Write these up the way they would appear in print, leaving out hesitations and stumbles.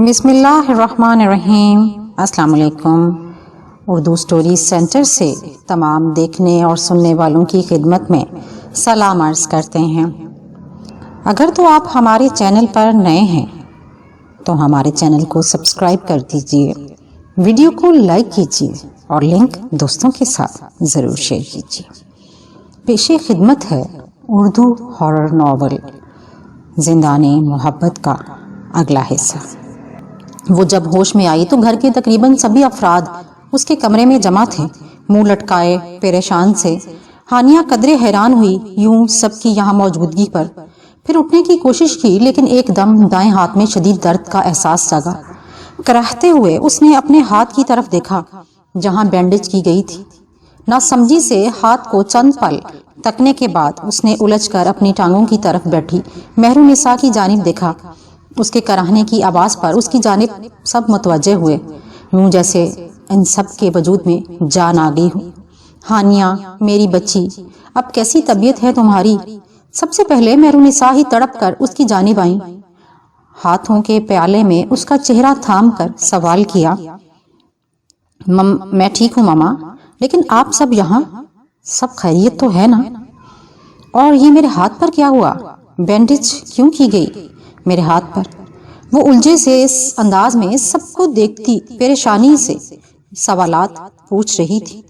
بسم اللہ الرحمن الرحیم۔ السلام علیکم۔ اردو سٹوریز سینٹر سے تمام دیکھنے اور سننے والوں کی خدمت میں سلام عرض کرتے ہیں۔ اگر تو آپ ہمارے چینل پر نئے ہیں تو ہمارے چینل کو سبسکرائب کر دیجئے، ویڈیو کو لائک کیجئے اور لنک دوستوں کے ساتھ ضرور شیئر کیجئے۔ پیش خدمت ہے اردو ہارر ناول زندان محبت کا اگلا حصہ۔ وہ جب ہوش میں آئی تو گھر کے تقریباً سبھی افراد اس کے کمرے میں جمع تھے، منہ لٹکائے پریشان سے۔ ہانیہ قدرے حیران ہوئی یوں سب کی یہاں موجودگی پر، پھر اٹھنے کی کوشش کی لیکن ایک دم دائیں ہاتھ میں شدید درد کا احساس جاگا۔ کراہتے ہوئے اس نے اپنے ہاتھ کی طرف دیکھا جہاں بینڈیج کی گئی تھی۔ ناسمجھی سے ہاتھ کو چند پل تکنے کے بعد اس نے الجھ کر اپنی ٹانگوں کی طرف بیٹھی مہرالنساء کی جانب دیکھا۔ اس کے کراہنے کی آواز پر اس کی جانب سب متوجہ ہوئے، یوں جیسے ان سب کے وجود میں جان آ گئی ہو۔ ہانیہ میری بچی، اب کیسی طبیعت ہے تمہاری؟ سب سے پہلے مہرالنساء ہی تڑپ کر اس کی جانب آئیں، ہاتھوں کے پیالے میں اس کا چہرہ تھام کر سوال کیا۔ میں ٹھیک ہوں ماما، لیکن آپ سب یہاں سب خیریت تو ہے نا؟ اور یہ میرے ہاتھ پر کیا ہوا؟ بینڈیج کیوں کی گئی میرے ہاتھ پر؟ وہ الجھے سے اس انداز میں سب کو دیکھتی پریشانی سے سوالات پوچھ رہی تھی۔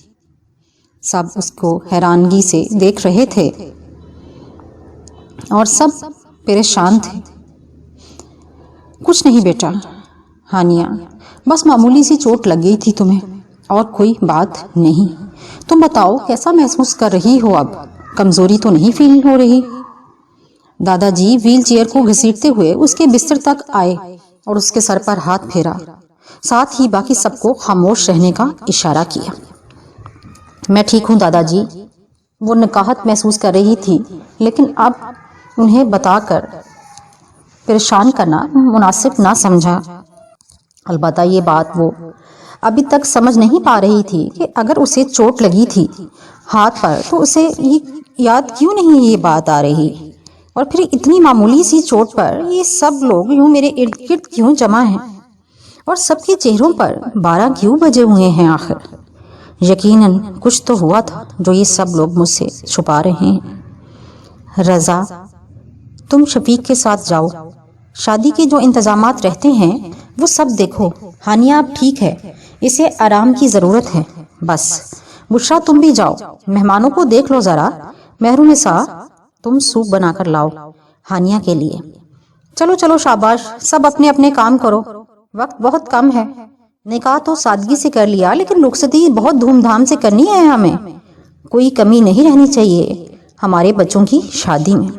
سب اس کو حیرانگی سے دیکھ رہے تھے اور سب پریشان تھے۔ کچھ نہیں بیٹا ہانیہ، بس معمولی سی چوٹ لگ گئی تھی تمہیں، اور کوئی بات نہیں۔ تم بتاؤ کیسا محسوس کر رہی ہو؟ اب کمزوری تو نہیں فیل ہو رہی؟ دادا جی ویل چیئر کو گھسیٹتے ہوئے اس کے بستر تک آئے اور اس کے سر پر ہاتھ پھیرا، ساتھ ہی باقی سب کو خاموش رہنے کا اشارہ کیا۔ میں ٹھیک ہوں دادا جی۔ وہ نکاہت محسوس کر رہی تھی لیکن اب انہیں بتا کر پریشان کرنا مناسب نہ سمجھا۔ البتہ یہ بات وہ ابھی تک سمجھ نہیں پا رہی تھی کہ اگر اسے چوٹ لگی تھی ہاتھ پر تو اسے یاد کیوں نہیں یہ بات آ رہی، اور پھر اتنی معمولی سی چوٹ پر یہ سب لوگ یوں میرے ارد گرد کیوں جمع ہیں، اور سب کے چہروں پر 12 کیوں بجے ہوئے ہیں آخر؟ یقیناً کچھ تو ہوا تھا جو یہ سب لوگ مجھ سے چھپا رہے ہیں۔ رضا تم شفیق کے ساتھ جاؤ، شادی کے جو انتظامات رہتے ہیں وہ سب دیکھو۔ ہانیہ اب ٹھیک ہے، اسے آرام کی ضرورت ہے بس۔ بشرا تم بھی جاؤ، مہمانوں کو دیکھ لو ذرا۔ مہرالنساء تم سوپ بنا کر لاؤ ہانیہ کے لیے۔ چلو چلو شاباش، سب اپنے اپنے کام کرو، وقت بہت کم ہے۔ نکاح تو سادگی سے کر لیا لیکن رخصتی بہت دھوم دھام سے کرنی ہے ہمیں، کوئی کمی نہیں رہنی چاہیے ہمارے بچوں کی شادی میں۔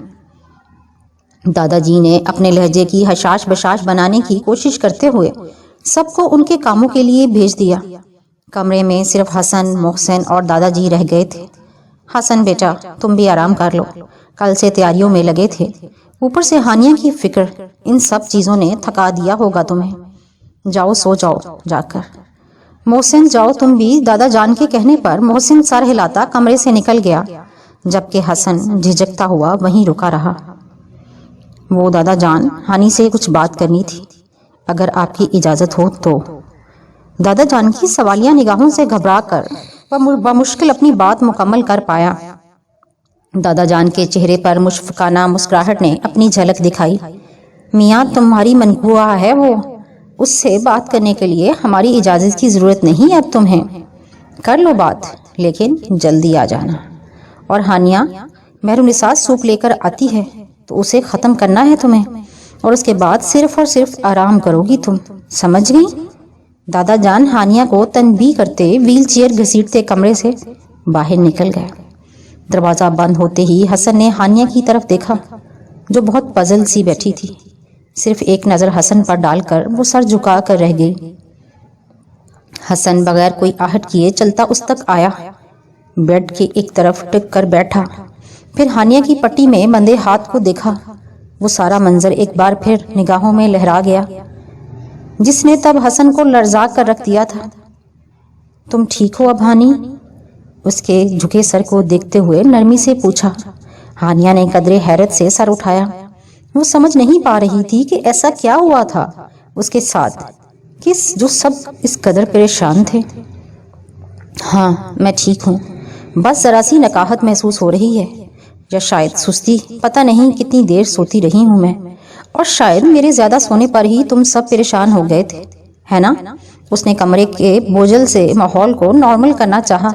دادا جی نے اپنے لہجے کی حشاش بشاش بنانے کی کوشش کرتے ہوئے سب کو ان کے کاموں کے لیے بھیج دیا۔ کمرے میں صرف حسن، محسن اور دادا جی رہ گئے تھے۔ حسن بیٹا تم بھی آرام کر لو، کل سے تیاریوں میں لگے تھے، اوپر سے ہانیہ کی فکر، ان سب چیزوں نے تھکا دیا ہوگا تمہیں۔ جاؤ سو جاؤ جا کر۔ محسن جاؤ تم بھی۔ دادا جان کے کہنے پر محسن سر ہلاتا کمرے سے نکل گیا، جبکہ حسن جھجکتا ہوا وہیں رکا رہا۔ وہ دادا جان، ہانی سے کچھ بات کرنی تھی، اگر آپ کی اجازت ہو تو۔ دادا جان کی سوالیہ نگاہوں سے گھبرا کر بمشکل اپنی بات مکمل کر پایا۔ دادا جان کے چہرے پر مشفقانہ مسکراہٹ نے اپنی جھلک دکھائی۔ میاں تمہاری منقوہ ہے وہ، اس سے بات کرنے کے لیے ہماری اجازت کی ضرورت نہیں اب تمہیں۔ کر لو بات لیکن جلدی آ جانا۔ اور ہانیہ مہرالنساء سوپ لے کر آتی ہے تو اسے ختم کرنا ہے تمہیں، اور اس کے بعد صرف اور صرف آرام کرو گی تم، سمجھ گئی؟ دادا جان ہانیہ کو تنبیہ کرتے ویل چیئر گھسیٹتے کمرے سے باہر نکل گئے۔ دروازہ بند ہوتے ہی حسن نے ہانیہ کی طرف دیکھا جو بہت پزل سی بیٹھی تھی۔ صرف ایک نظر حسن پر ڈال کر وہ سر جھکا کر رہ گئی۔ حسن بغیر کوئی آہٹ کیے چلتا اس تک آیا، بیڈ کے ایک طرف ٹک کر بیٹھا، پھر ہانیہ کی پٹی میں بندھے ہاتھ کو دیکھا۔ وہ سارا منظر ایک بار پھر نگاہوں میں لہرا گیا جس نے تب حسن کو لرزا کر رکھ دیا تھا۔ تم ٹھیک ہو اب ہانی؟ اس کے جھکے سر کو دیکھتے ہوئے نرمی سے پوچھا۔ ہانیہ نے قدرے حیرت سے سر اٹھایا۔ وہ سمجھ نہیں پا رہی تھی کہ ایسا کیا ہوا تھا اس کے ساتھ جو سب اس قدر پریشان تھے؟ ہاں میں ٹھیک ہوں، بس ذرا سی نکاہت محسوس ہو رہی ہے، یا شاید سستی، پتہ نہیں کتنی دیر سوتی رہی ہوں میں، اور شاید میرے زیادہ سونے پر ہی تم سب پریشان ہو گئے تھے، ہے نا؟ اس نے کمرے کے بوجھل سے ماحول کو نارمل کرنا چاہا۔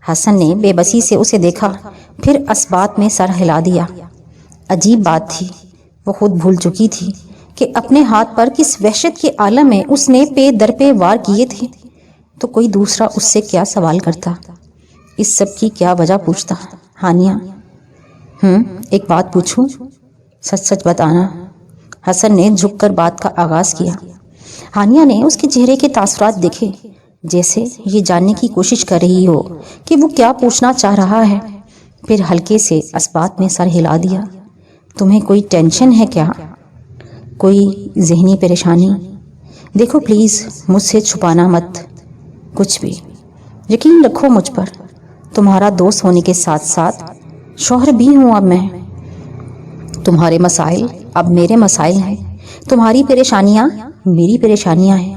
حسن نے بے بسی سے اسے دیکھا، پھر اسبات میں سر ہلا دیا۔ عجیب بات تھی، وہ خود بھول چکی تھی کہ اپنے ہاتھ پر کس وحشت کے عالم میں اس نے پے در پہ وار کیے تھے، تو کوئی دوسرا اس سے کیا سوال کرتا، اس سب کی کیا وجہ پوچھتا؟ ہانیہ، ایک بات پوچھوں؟ سچ سچ بتانا۔ حسن نے جھک کر بات کا آغاز کیا۔ ہانیہ نے اس کے چہرے کے تاثرات دیکھے، جیسے یہ جاننے کی کوشش کر رہی ہو کہ وہ کیا پوچھنا چاہ رہا ہے، پھر ہلکے سے اسبات میں سر ہلا دیا۔ تمہیں کوئی ٹینشن ہے کیا؟ کوئی ذہنی پریشانی؟ دیکھو پلیز، مجھ سے چھپانا مت کچھ بھی، یقین رکھو مجھ پر، تمہارا دوست ہونے کے ساتھ ساتھ شوہر بھی ہوں اب میں۔ تمہارے مسائل اب میرے مسائل ہیں، تمہاری پریشانیاں میری پریشانیاں ہیں۔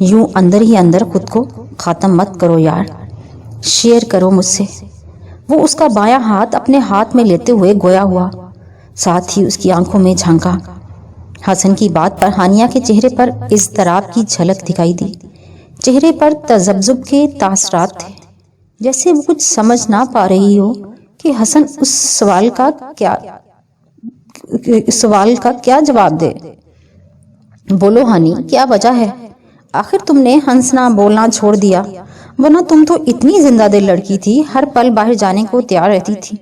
یوں اندر ہی اندر خود کو ختم مت کرو یار، شیئر کرو مجھ سے۔ وہ اس کا بایاں ہاتھ اپنے ہاتھ میں لیتے ہوئے گویا ہوا، ساتھ ہی اس کی آنکھوں میں جھانکا۔ حسن کی بات پر ہانیہ کے چہرے پر اضطراب کی جھلک دکھائی دی، چہرے پر تذبذب کے تاثرات تھے، جیسے وہ کچھ سمجھ نہ پا رہی ہو کہ حسن اس سوال کا کیا جواب دے۔ بولو ہانی، کیا وجہ ہے؟ آخر تم نے ہنسنا بولنا چھوڑ دیا، ورنہ تم تو اتنی زندہ دل لڑکی تھی، ہر پل باہر جانے کو تیار رہتی تھی۔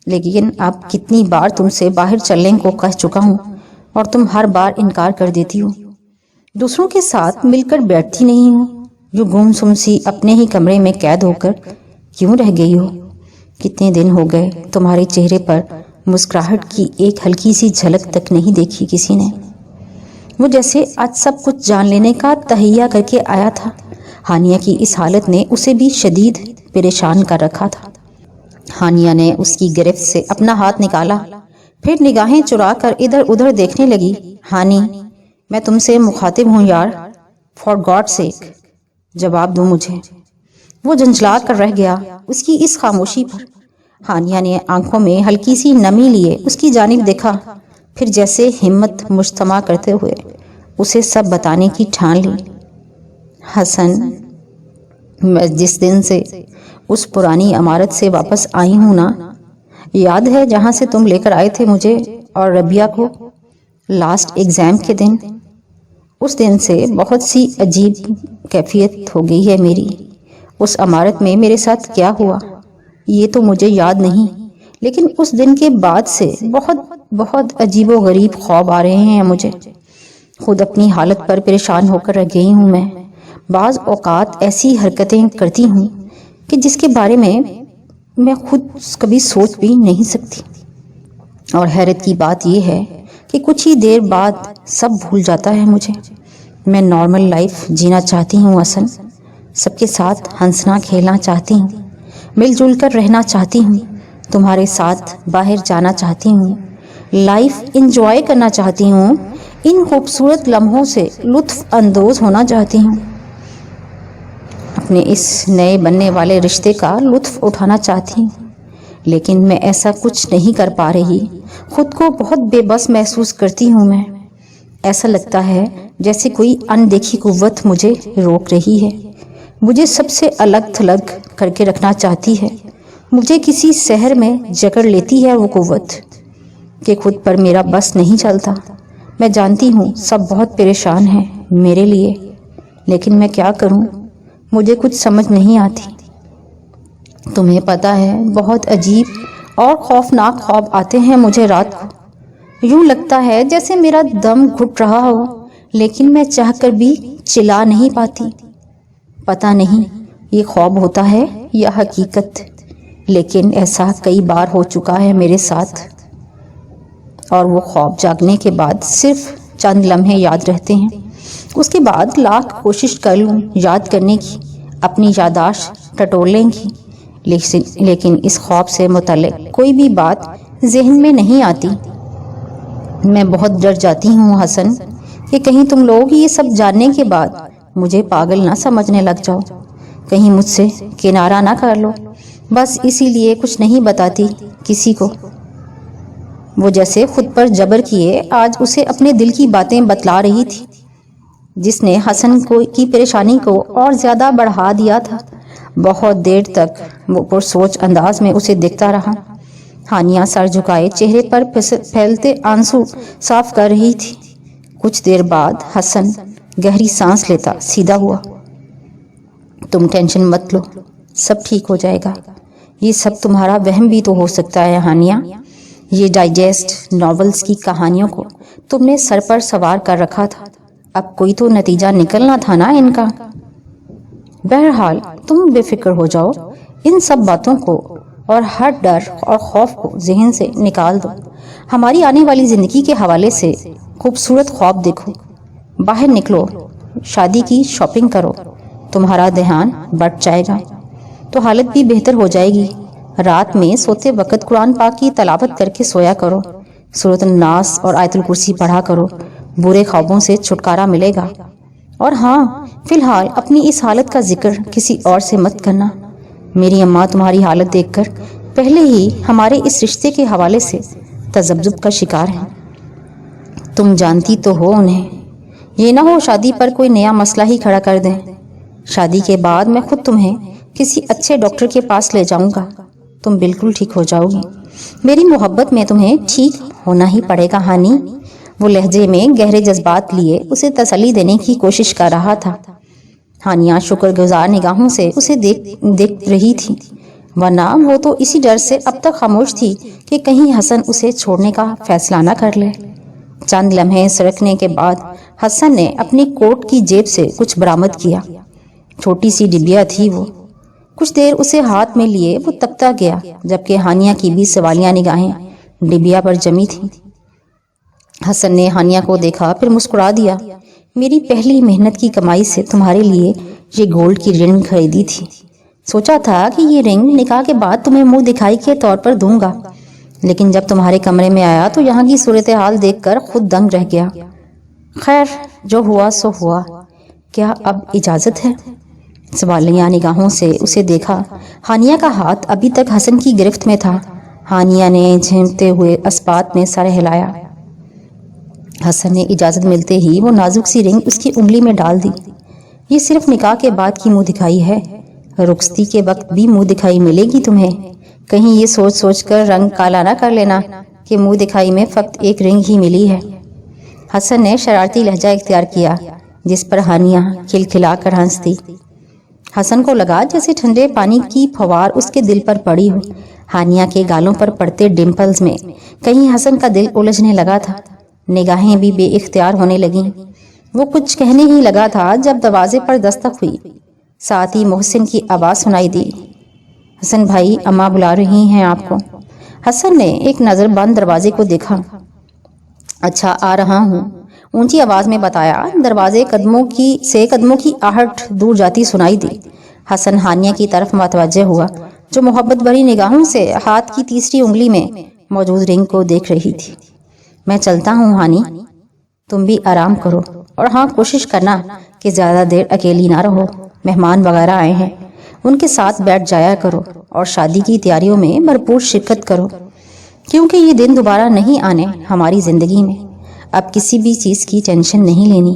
لیکن اب کتنی بار تم سے باہر چلنے کو کہہ چکا ہوں اور تم ہر بار انکار کر دیتی ہو۔ دوسروں کے ساتھ مل کر بیٹھتی نہیں ہو، جو گم سم سی اپنے ہی کمرے میں قید ہو کر کیوں رہ گئی ہو؟ کتنے دن ہو گئے تمہارے چہرے پر مسکراہٹ کی ایک ہلکی سی جھلک تک نہیں دیکھی کسی نے۔ وہ جیسے آج سب کچھ جان لینے کا تہیہ کر کے آیا تھا۔ ہانیہ کی اس حالت نے اسے بھی شدید پریشان کر رکھا تھا۔ ہانیہ نے اس کی گرفت سے اپنا ہاتھ نکالا، پھر نگاہیں چرا کر ادھر ادھر دیکھنے لگی۔ ہانی، میں تم سے مخاطب ہوں یار، فار گاڈ سیک، جواب دو مجھے۔ وہ جھنجھلا کر رہ گیا اس کی اس خاموشی پر۔ ہانیہ نے آنکھوں میں ہلکی سی نمی لیے اس کی جانب دیکھا، پھر جیسے ہمت مجتمع کرتے ہوئے اسے سب بتانے کی ٹھان لی۔ حسن، میں جس دن سے اس پرانی عمارت سے واپس آئی ہوں نا، یاد ہے جہاں سے تم لے کر آئے تھے مجھے اور ربیہ کو لاسٹ ایگزام کے دن، اس دن سے بہت سی عجیب کیفیت ہو گئی ہے میری۔ اس عمارت میں میرے ساتھ کیا ہوا یہ تو مجھے یاد نہیں، لیکن اس دن کے بعد سے بہت عجیب و غریب خواب آ رہے ہیں مجھے۔ خود اپنی حالت پر پریشان ہو کر رہ گئی ہوں میں۔ بعض اوقات ایسی حرکتیں کرتی ہوں کہ جس کے بارے میں خود کبھی سوچ بھی نہیں سکتی، اور حیرت کی بات یہ ہے کہ کچھ ہی دیر بعد سب بھول جاتا ہے مجھے۔ میں نارمل لائف جینا چاہتی ہوں حسن، سب کے ساتھ ہنسنا کھیلنا چاہتی ہوں، مل جل کر رہنا چاہتی ہوں، تمہارے ساتھ باہر جانا چاہتی ہوں، لائف انجوائے کرنا چاہتی ہوں، ان خوبصورت لمحوں سے لطف اندوز ہونا چاہتی ہوں، اپنے اس نئے بننے والے رشتے کا لطف اٹھانا چاہتی ہوں، لیکن میں ایسا کچھ نہیں کر پا رہی۔ خود کو بہت بے بس محسوس کرتی ہوں میں۔ ایسا لگتا ہے جیسے کوئی اندیکھی قوت مجھے روک رہی ہے، مجھے سب سے الگ تھلگ کر کے رکھنا چاہتی ہے، مجھے کسی سحر میں جکڑ لیتی ہے وہ قوت کہ خود پر میرا بس نہیں چلتا۔ میں جانتی ہوں سب بہت پریشان ہیں میرے لیے، لیکن میں کیا کروں، مجھے کچھ سمجھ نہیں آتی۔ تمہیں پتہ ہے بہت عجیب اور خوفناک خواب آتے ہیں مجھے رات کو، یوں لگتا ہے جیسے میرا دم گھٹ رہا ہو، لیکن میں چاہ کر بھی چلا نہیں پاتی۔ پتہ نہیں یہ خواب ہوتا ہے یا حقیقت، لیکن ایسا کئی بار ہو چکا ہے میرے ساتھ، اور وہ خواب جاگنے کے بعد صرف چند لمحے یاد رہتے ہیں، اس کے بعد لاکھ کوشش کر لوں یاد کرنے کی، اپنی یادداشت ٹٹولنے کی، لیکن اس خواب سے متعلق کوئی بھی بات ذہن میں نہیں آتی۔ میں بہت ڈر جاتی ہوں حسن کہ کہیں تم لوگ یہ سب جاننے کے بعد مجھے پاگل نہ سمجھنے لگ جاؤ، کہیں مجھ سے کنارہ نہ کر لو۔ بس اسی لیے کچھ نہیں بتاتی کسی کو۔ وہ جیسے خود پر جبر کیے آج اسے اپنے دل کی باتیں بتلا رہی تھی، جس نے حسن کی پریشانی کو اور زیادہ بڑھا دیا تھا۔ بہت دیر تک وہ پرسوچ انداز میں اسے دیکھتا رہا۔ ہانیہ سر جھکائے چہرے پر پھیلتے آنسو صاف کر رہی تھی۔ کچھ دیر بعد حسن گہری سانس لیتا سیدھا ہوا۔ تم ٹینشن مت لو، سب ٹھیک ہو جائے گا۔ یہ سب تمہارا وہم بھی تو ہو سکتا ہے ہانیہ۔ یہ ڈائجسٹ ناولز کی کہانیوں کو تم نے سر پر سوار کر رکھا تھا، اب کوئی تو نتیجہ نکلنا تھا نا ان کا۔ بہرحال تم بے فکر ہو جاؤ، ان سب باتوں کو اور ہر ڈر اور خوف کو ذہن سے نکال دو۔ ہماری آنے والی زندگی کے حوالے سے خوبصورت خواب دیکھو، باہر نکلو، شادی کی شاپنگ کرو، تمہارا دھیان بڑھ جائے گا تو حالت بھی بہتر ہو جائے گی۔ رات میں سوتے وقت قرآن پاک کی تلاوت کر کے سویا کرو، سورۃ الناس اور آیت الکرسی پڑھا کرو، برے خوابوں سے چھٹکارا ملے گا۔ اور ہاں، فی الحال اپنی اس حالت کا ذکر کسی اور سے مت کرنا۔ میری اماں تمہاری حالت دیکھ کر پہلے ہی ہمارے اس رشتے کے حوالے سے تذبذب کا شکار ہیں۔ تم جانتی تو ہو انہیں، یہ نہ ہو شادی پر کوئی نیا مسئلہ ہی کھڑا کر دیں۔ شادی کے بعد میں خود تمہیں کسی اچھے ڈاکٹر کے پاس لے جاؤں گا، تم بالکل ٹھیک ہو جاؤ گی۔ میری محبت میں تمہیں ٹھیک ہونا ہی پڑے گا ہانی۔ وہ لہجے میں گہرے جذبات لیے اسے تسلی دینے کی کوشش کر رہا تھا۔ ہانیہ شکر گزار نگاہوں سے اسے دیکھ رہی تھی، ورنہ وہ تو اسی ڈر سے اب تک خاموش تھی کہ کہیں حسن اسے چھوڑنے کا فیصلہ نہ کر لے۔ چند لمحے سرکنے کے بعد حسن نے اپنی کوٹ کی جیب سے کچھ برآمد کیا۔ چھوٹی سی ڈبیا تھی وہ۔ کچھ دیر اسے ہاتھ میں لیے وہ تکتا گیا، جبکہ ہانیہ کی بھی سوالیہ نگاہیں ڈبیا پر جمی تھیں۔ حسن نے ہانیہ کو دیکھا، پھر مسکرا دیا۔ میری پہلی محنت کی کمائی سے تمہارے لیے یہ گولڈ کی رنگ خریدی تھی۔ سوچا تھا کہ یہ رنگ نکاح کے بعد تمہیں منہ دکھائی کے طور پر دوں گا، لیکن جب تمہارے کمرے میں آیا تو یہاں کی صورتحال دیکھ کر خود دنگ رہ گیا۔ خیر، جو ہوا سو ہوا، کیا اب اجازت ہے؟ سوالیہ نگاہوں سے اسے دیکھا۔ ہانیہ کا ہاتھ ابھی تک حسن کی گرفت میں تھا۔ ہانیہ نے جھمتے ہوئے اسبات میں سر ہلایا۔ حسن نے اجازت ملتے ہی وہ نازک سی رنگ اس کی انگلی میں ڈال دی۔ یہ صرف نکاح کے بعد کی منہ دکھائی ہے، رخصتی کے وقت بھی منہ دکھائی ملے گی تمہیں۔ کہیں یہ سوچ سوچ کر رنگ کالا نہ کر لینا کہ منہ دکھائی میں فقط ایک رنگ ہی ملی ہے۔ حسن نے شرارتی لہجہ اختیار کیا، جس پر ہانیہ کھلکھلا کر ہنستی۔ حسن کو لگا جیسے ٹھنڈے پانی کی فوار اس کے دل پر پڑی ہو۔ ہانیہ کے گالوں پر پڑتے ڈمپلز میں کہیں حسن کا دل الجھنے لگا تھا، نگاہیں بھی بے اختیار ہونے لگیں۔ وہ کچھ کہنے ہی لگا تھا جب دروازے پر دستک ہوئی۔ ساتھ ہی محسن کی آواز سنائی دی، حسن بھائی، اماں بلا رہی ہیں آپ کو۔ حسن نے ایک نظر بند دروازے کو دیکھا۔ اچھا، آ رہا ہوں، اونچی آواز میں بتایا۔ دروازے قدموں کی آہٹ دور جاتی سنائی دی۔ حسن ہانیہ کی طرف متوجہ ہوا، جو محبت بھری نگاہوں سے ہاتھ کی تیسری انگلی میں موجود رنگ کو دیکھ رہی تھی۔ میں چلتا ہوں ہانی، تم بھی آرام کرو، اور ہاں، کوشش کرنا کہ زیادہ دیر اکیلی نہ رہو، مہمان وغیرہ آئے ہیں، ان کے ساتھ بیٹھ جایا کرو اور شادی کی تیاریوں میں بھرپور شرکت کرو، کیونکہ یہ دن دوبارہ نہیں آنے ہماری زندگی میں۔ اب کسی بھی چیز کی ٹینشن نہیں لینی،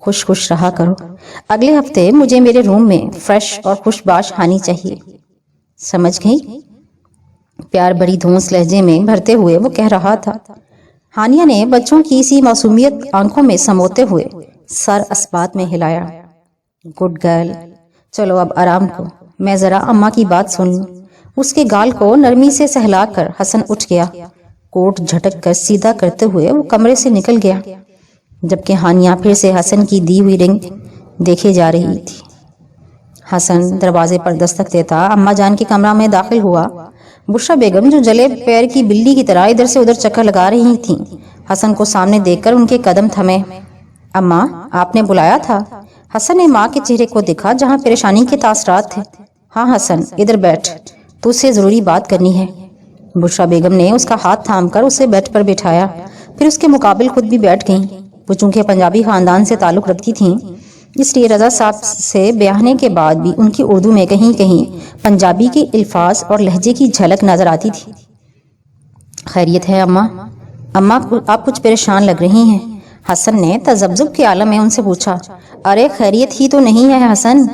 خوش رہا کرو۔ اگلے ہفتے مجھے میرے روم میں فریش اور خوش باش ہانی چاہیے، سمجھ گئی؟ پیار بھری دھونس لہجے میں بھرتے ہوئے وہ کہہ رہا تھا۔ ہانیہ نے بچوں کی سی معصومیت آنکھوں میں سموتے ہوئے سر اسبات میں ہلایا۔ گڈ گرل، چلو اب آرام کو، میں ذرا اماں کی بات سن لوں۔ اس کے گال کو نرمی سے سہلا کر حسن اٹھ گیا۔ کوٹ جھٹک کر سیدھا کرتے ہوئے وہ کمرے سے نکل گیا، جبکہ ہانیہ پھر سے حسن کی دی ہوئی رنگ دیکھے جا رہی تھی۔ حسن دروازے پر دستک دیتا اماں جان کے کمرہ میں داخل ہوا۔ بشرا بیگم، جو جلے پیر کی بلی کی طرح ادھر سے ادھر چکر لگا رہی تھیں، حسن کو سامنے دیکھ کر ان کے قدم تھمے۔ اماں، آپ نے بلایا تھا؟ حسن نے ماں کے چہرے کو دیکھا جہاں پریشانی کے تاثرات تھے۔ ہاں حسن، ادھر بیٹھ، تو اس سے ضروری بات کرنی ہے۔ بشرا بیگم نے اس کا ہاتھ تھام کر اسے بیڈ پر بٹھایا، پھر اس کے مقابل خود بھی بیٹھ گئیں۔ وہ چونکہ پنجابی خاندان سے تعلق رکھتی تھیں، اس لیے رضا صاحب سے بیاہنے کے بعد بھی ان کی اردو میں کہیں کہیں پنجابی کے الفاظ اور لہجے کی جھلک نظر آتی تھی۔ خیریت ہے اماں؟ اماں آپ کچھ پریشان لگ رہی ہیں، حسن نے تذبذب کے عالم میں ان سے پوچھا۔ ارے خیریت ہی تو نہیں ہے حسن،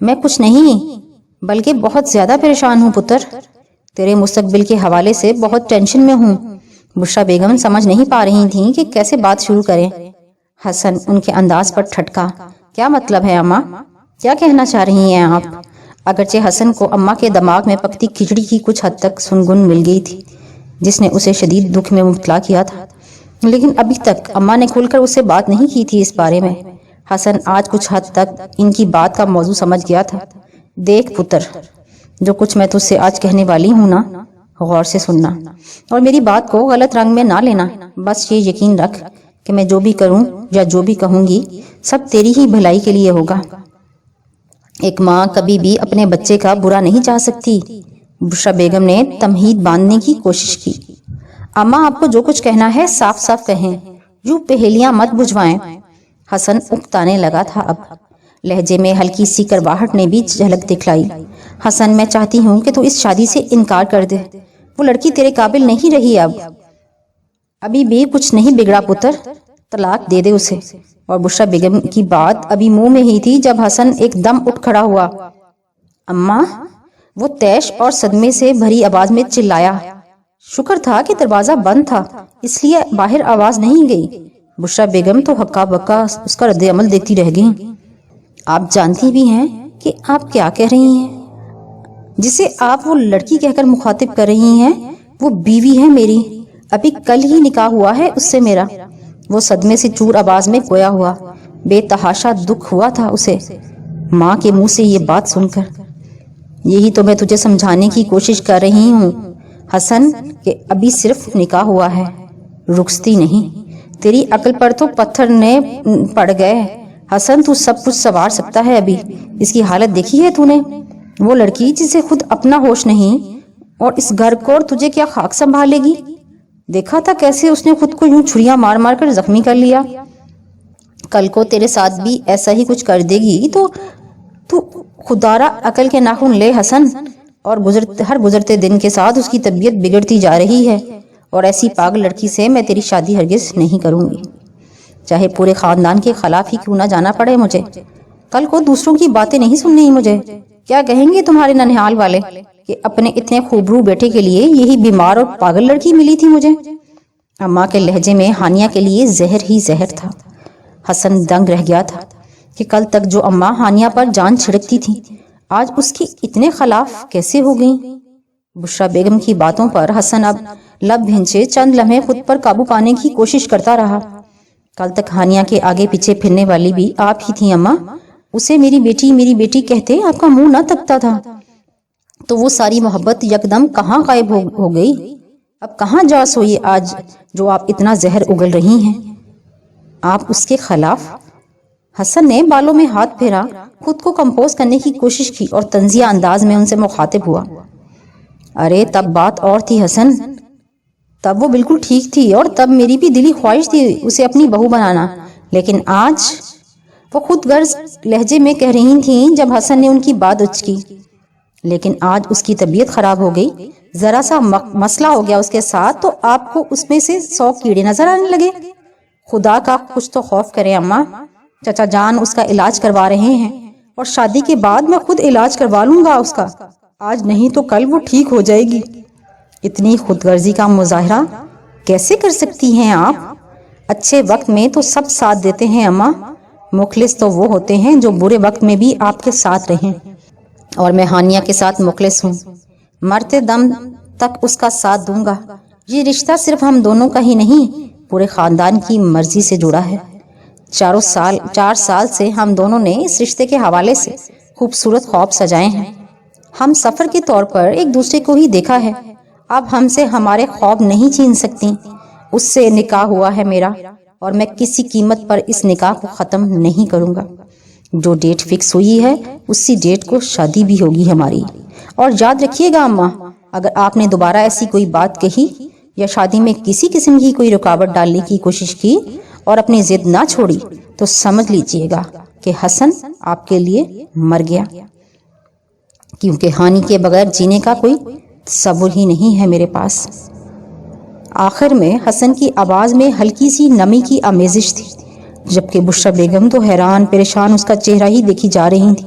میں کچھ نہیں بلکہ بہت زیادہ پریشان ہوں پتر، تیرے مستقبل کے حوالے سے بہت ٹینشن میں ہوں۔ بشرا بیگم سمجھ نہیں پا رہی تھیں کہ کیسے بات شروع کریں۔ حسن ان کے انداز پر ٹھٹکا۔ کیا مطلب ہے اماں؟ کیا کہنا چاہ رہی ہیں آپ؟ اگرچہ حسن کو اماں کے دماغ میں پکتی کھچڑی کی کچھ حد تک سنگن مل گئی تھی جس نے اسے شدید دکھ میں مبتلا کیا تھا، لیکن ابھی تک اماں نے کھل کر اس سے بات نہیں کی تھی اس بارے میں۔ حسن آج کچھ حد تک ان کی بات کا موضوع سمجھ گیا تھا۔ دیکھ پتر، جو کچھ میں تجھ سے آج کہنے والی ہوں نا، غور سے سننا اور میری بات کو غلط رنگ میں نہ لینا۔ بس یہ یقین رکھ کہ میں جو بھی کروں یا جو بھی کہوں گی سب تیری ہی بھلائی کے لیے ہوگا۔ ایک ماں کبھی بھی اپنے بچے کا برا نہیں چاہ سکتی۔ بشرا بیگم نے تمہید باندھنے کی کوشش کی۔ اماں آپ کو جو کچھ کہنا ہے صاف صاف کہیں، یوں پہیلیاں مت بجھوائیں۔ حسن اکتانے لگا تھا اب، لہجے میں ہلکی سی کرواہٹ نے بھی جھلک دکھلائی۔ حسن میں چاہتی ہوں کہ تو اس شادی سے انکار کر دے، وہ لڑکی تیرے قابل نہیں رہی اب۔ ابھی بھی کچھ نہیں بگڑا پتر، طلاق دے دے اسے۔ اور بشرا بیگم کی بات ابھی منہ میں ہی تھی جب حسن ایک دم اٹھ کھڑا ہوا۔ اماں، وہ طیش اور صدمے سے بھری آواز میں چلایا۔ شکر تھا کہ دروازہ بند تھا اس لیے باہر آواز نہیں گئی۔ بشرا بیگم تو ہکا بکا اس کا رد عمل دیکھتی رہ گئیں۔ آپ جانتی بھی ہیں کہ آپ کیا کہہ رہی ہیں؟ جسے آپ وہ لڑکی کہہ کر مخاطب کر رہی ہیں وہ بیوی ہے میری، ابھی کل ہی نکاح ہوا ہے اس سے میرا۔ وہ صدمے سے چور آواز میں گویا ہوا، بے تحاشا دکھ ہوا تھا اسے ماں کے منہ سے یہ بات سن کر۔ یہی تو میں تجھے سمجھانے کی کوشش کر رہی ہوں حسن کہ ابھی صرف نکاح ہوا ہے، رخصتی نہیں۔ تیری عقل پر تو پتھر نے پڑ گئے حسن، تو سب کچھ سنوار سکتا ہے ابھی۔ اس کی حالت دیکھی ہے تو نے؟ وہ لڑکی جسے خود اپنا ہوش نہیں اور اس گھر کو اور تجھے کیا خاک سنبھالے گی؟ دیکھا تھا کیسے اس نے خود کو یوں چھریاں مار مار کر زخمی کر لیا۔ کل کو تیرے ساتھ بھی ایسا ہی کچھ کر دے گی تو خدارا عقل کے ناخن لے حسن۔ اور ہر گزرتے دن کے ساتھ اس کی طبیعت بگڑتی جا رہی ہے، اور ایسی پاگل لڑکی سے میں تیری شادی ہرگز نہیں کروں گی، چاہے پورے خاندان کے خلاف ہی کیوں نہ جانا پڑے مجھے۔ کل کو دوسروں کی باتیں نہیں سننی مجھے۔ کیا کہیں گے تمہارے ننہال والے کہ اپنے اتنے خوبرو بیٹے کے لیے یہی بیمار اور پاگل لڑکی ملی تھی مجھے؟ اماں کے لہجے میں ہانیہ کے لیے زہر ہی زہر تھا۔ حسن دنگ رہ گیا تھا کہ کل تک جو اماں ہانیہ پر جان چھڑکتی تھی آج اس کی اتنے خلاف کیسے ہو گئیں؟ بشرا بیگم کی باتوں پر حسن اب لب بھنچے چند لمحے خود پر قابو پانے کی کوشش کرتا رہا۔ کل تک ہانیہ کے آگے پیچھے پھرنے والی بھی آپ ہی تھیں اماں، اسے میری بیٹی کہتے آپ کا منہ نہ تکتا تھا، تو وہ ساری محبت یکدم کہاں غائب ہو گئی؟ اب کہاں جا سوئی آج جو آپ اتنا زہر اگل رہی ہیں؟ آپ اس کے خلاف؟ حسن نے بالوں میں ہاتھ پھیرا، خود کو کمپوز کرنے کی کوشش کی اور طنزیہ انداز میں ان سے مخاطب ہوا۔ ارے تب بات اور تھی حسن، تب وہ بالکل ٹھیک تھی اور تب میری بھی دلی خواہش تھی اسے اپنی بہو بنانا، لیکن آج وہ خود غرض لہجے میں کہہ رہی تھیں جب حسن نے ان کی بات اچکی۔ لیکن آج اس کی طبیعت خراب ہو گئی، ذرا سا مسئلہ ہو گیا اس کے ساتھ تو آپ کو اس میں سے 100 کیڑے نظر آنے لگے۔ خدا کا کچھ تو خوف کرے اماں، چچا جان اس کا علاج کروا رہے ہیں اور شادی کے بعد میں خود علاج کروا لوں گا اس کا، آج نہیں تو کل وہ ٹھیک ہو جائے گی۔ اتنی خود غرضی کا مظاہرہ کیسے کر سکتی ہیں آپ؟ اچھے وقت میں تو سب ساتھ دیتے ہیں اماں، مخلص تو وہ ہوتے ہیں جو برے وقت میں بھی آپ کے ساتھ رہیں، اور میں ہانیہ کے ساتھ مخلص ہوں، مرتے دم تک اس کا ساتھ دوں گا۔ یہ رشتہ صرف ہم دونوں کا ہی نہیں، پورے خاندان کی مرضی سے جڑا ہے۔ 4 سال سے ہم دونوں نے اس رشتے کے حوالے سے خوبصورت خواب سجائے ہیں، ہم سفر کے طور پر ایک دوسرے کو ہی دیکھا ہے، اب ہم سے ہمارے خواب نہیں چھین سکتی۔ اس سے نکاح ہوا ہے میرا اور میں کسی قیمت پر اس نکاح کو ختم نہیں کروں گا۔ جو ڈیٹ فکس ہوئی ہے اسی ڈیٹ کو شادی بھی ہوگی ہماری۔ اور یاد رکھیے گا اماں، اگر آپ نے دوبارہ ایسی کوئی بات کہی یا شادی میں کسی قسم کی کوئی رکاوٹ ڈالنے کی کوشش کی اور اپنی ضد نہ چھوڑی تو سمجھ لیجئے گا کہ حسن آپ کے لیے مر گیا، کیونکہ ہانی کے بغیر جینے کا کوئی تصور ہی نہیں ہے میرے پاس۔ آخر میں حسن کی آواز میں ہلکی سی نمی کی آمیزش تھی، جبکہ بشرا بیگم تو حیران پریشان اس کا چہرہ ہی دیکھی جا رہی تھی۔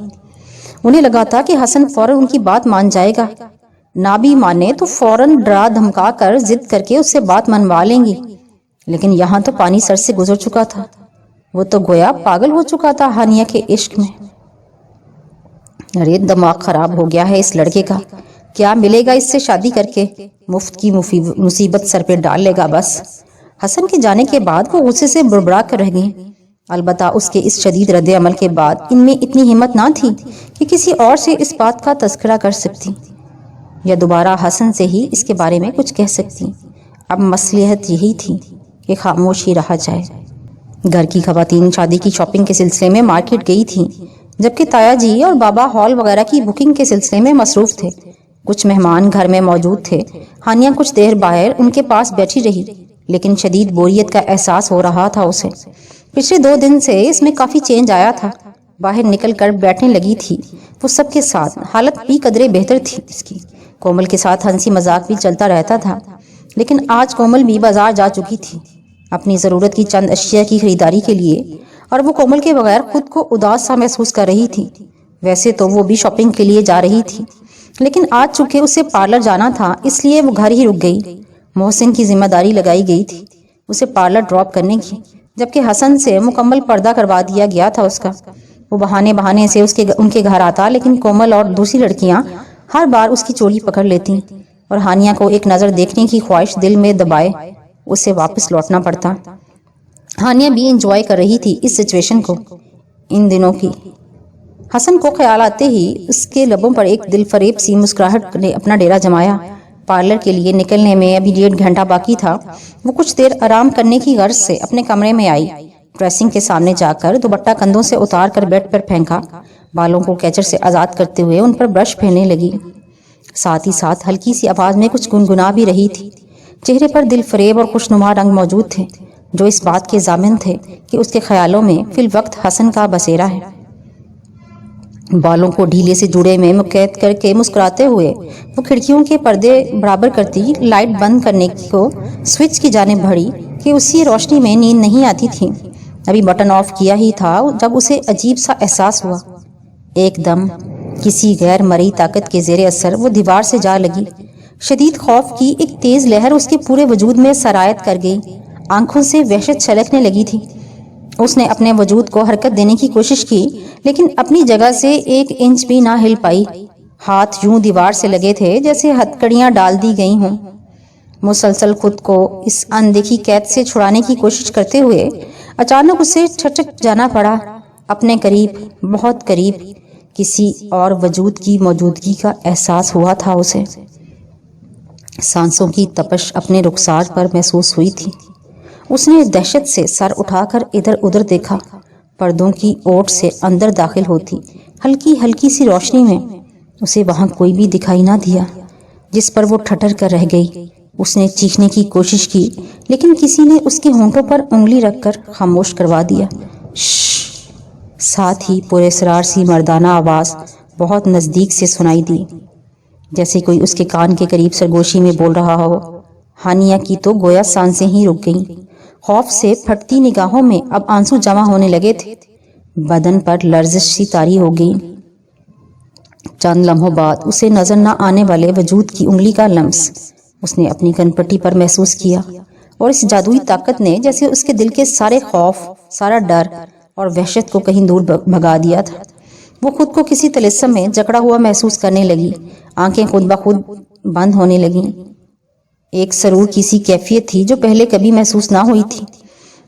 انہیں لگا تھا کہ حسن فوراً ان کی بات مان جائے گا، نہ بھی مانے تو فوراً ڈرا دھمکا کر ضد کر کے اس سے بات منوا لیں گی، لیکن یہاں تو پانی سر سے گزر چکا تھا، وہ تو گویا پاگل ہو چکا تھا ہانیہ کے عشق میں۔ ارے دماغ خراب ہو گیا ہے اس لڑکے کا، کیا ملے گا اس سے شادی کر کے، مفت کی مصیبت سر پہ ڈال لے گا بس۔ حسن کے جانے کے بعد وہ غصے سے بڑبڑا کر رہ گئی، البتہ اس کے اس شدید رد عمل کے بعد ان میں اتنی ہمت نہ تھی کہ کسی اور سے اس بات کا تذکرہ کر سکتی یا دوبارہ حسن سے ہی اس کے بارے میں کچھ کہہ سکتی۔ اب مصلحت یہی تھی کہ خاموش ہی رہا جائے۔ گھر کی خواتین شادی کی شاپنگ کے سلسلے میں مارکیٹ گئی تھیں، جبکہ تایا جی اور بابا ہال وغیرہ کی بکنگ کے سلسلے میں مصروف تھے۔ کچھ مہمان گھر میں موجود تھے۔ ہانیہ کچھ دیر باہر ان کے پاس بیٹھی رہی، لیکن شدید بوریت کا احساس ہو رہا تھا اسے۔ پچھلے 2 دن سے اس میں کافی چینج آیا تھا، باہر نکل کر بیٹھنے لگی تھی وہ سب کے ساتھ، حالت بھی قدرے بہتر تھی اس کی۔ کومل کے ساتھ ہنسی مذاق بھی چلتا رہتا تھا، لیکن آج کومل بھی بازار جا چکی تھی اپنی ضرورت کی چند اشیاء کی خریداری کے لیے، اور وہ کومل کے بغیر خود کو اداس سا محسوس کر رہی تھی۔ ویسے تو وہ بھی شاپنگ کے لیے جا رہی تھی، لیکن آج چونکہ اسے پارلر جانا تھا اس لیے وہ گھر ہی رک گئی۔ محسن کی ذمہ داری لگائی گئی تھی اسے پارلر ڈراپ کرنے کی، جبکہ حسن سے مکمل پردہ کروا دیا گیا تھا اس کا۔ وہ بہانے سے ان کے گھر آتا، لیکن کومل اور دوسری لڑکیاں ہر بار اس کی چولی پکڑ لیتی اور ہانیہ کو ایک نظر دیکھنے کی خواہش دل میں دبائے اسے واپس لوٹنا پڑتا۔ ہانیہ بھی انجوائے کر رہی تھی اس سچویشن کو، ان دنوں کی۔ حسن کو خیال آتے ہی اس کے لبوں پر ایک دل فریب سی مسکراہٹ نے اپنا ڈیرا جمایا۔ پارلر کے لیے نکلنے میں ابھی 1.5 گھنٹہ باقی تھا۔ وہ کچھ دیر آرام کرنے کی غرض سے اپنے کمرے میں آئی۔ ڈریسنگ کے سامنے جا کر دوپٹہ کندھوں سے اتار کر بیڈ پر پھینکا، بالوں کو کیچر سے آزاد کرتے ہوئے ان پر برش پھیرنے لگی، ساتھ ہی ساتھ ہلکی سی آواز میں کچھ گنگنا بھی رہی تھی۔ چہرے پر دل فریب اور خوشنما رنگ موجود تھے، جو اس بات کے ضامن تھے کہ اس کے خیالوں میں فی الوقت حسن کا بسیرا ہے۔ بالوں کو ڈھیلے سے جوڑے میں مقید کر کے مسکراتے ہوئے وہ کھڑکیوں کے پردے برابر کرتی لائٹ بند کرنے کو سوئچ کی جانب بڑھی کہ اسی روشنی میں نیند نہیں آتی تھی۔ ابھی بٹن آف کیا ہی تھا جب اسے عجیب سا احساس ہوا۔ ایک دم کسی غیر مرئی طاقت کے زیر اثر وہ دیوار سے جا لگی۔ شدید خوف کی ایک تیز لہر اس کے پورے وجود میں سرایت کر گئی، آنکھوں سے وحشت چھلکنے لگی تھی۔ اس نے اپنے وجود کو حرکت دینے کی کوشش کی، لیکن اپنی جگہ سے 1 انچ بھی نہ ہل پائی۔ ہاتھ یوں دیوار سے لگے تھے جیسے ہتکڑیاں ڈال دی گئی ہوں۔ مسلسل خود کو اس اندیکھی قید سے چھڑانے کی کوشش کرتے ہوئے اچانک اسے ٹھٹک جانا پڑا۔ اپنے قریب، بہت قریب کسی اور وجود کی موجودگی کا احساس ہوا تھا اسے۔ سانسوں کی تپش اپنے رخسار پر محسوس ہوئی تھی۔ اس نے دہشت سے سر اٹھا کر ادھر ادھر دیکھا۔ پردوں کی اوٹ سے اندر داخل ہوتی ہلکی ہلکی سی روشنی میں اسے وہاں کوئی بھی دکھائی نہ دیا، جس پر وہ ٹھٹر کر رہ گئی۔ اس نے چیخنے کی کوشش کی، لیکن کسی نے اس کے ہونٹوں پر انگلی رکھ کر خاموش کروا دیا۔ شش! ساتھ ہی پراسرار سی مردانہ آواز بہت نزدیک سے سنائی دی، جیسے کوئی اس کے کان کے قریب سرگوشی میں بول رہا ہو۔ ہانیہ کی تو گویا سانسیں ہی رک گئیں۔ خوف سے پھٹتی نگاہوں میں اب آنسو جمع ہونے لگے تھے، بدن پر لرزش سی طاری ہو گئی۔ چند لمحوں بعد اسے نظر نہ آنے والے وجود کی انگلی کا لمس اس نے اپنی کن پٹی پر محسوس کیا، اور اس جادوئی طاقت نے جیسے اس کے دل کے سارے خوف، سارا ڈر اور وحشت کو کہیں دور بھگا دیا تھا۔ وہ خود کو کسی طلسم میں جکڑا ہوا محسوس کرنے لگی، آنکھیں خود بخود بند ہونے لگیں۔ ایک سرور کی سی کیفیت تھی جو پہلے کبھی محسوس نہ ہوئی تھی۔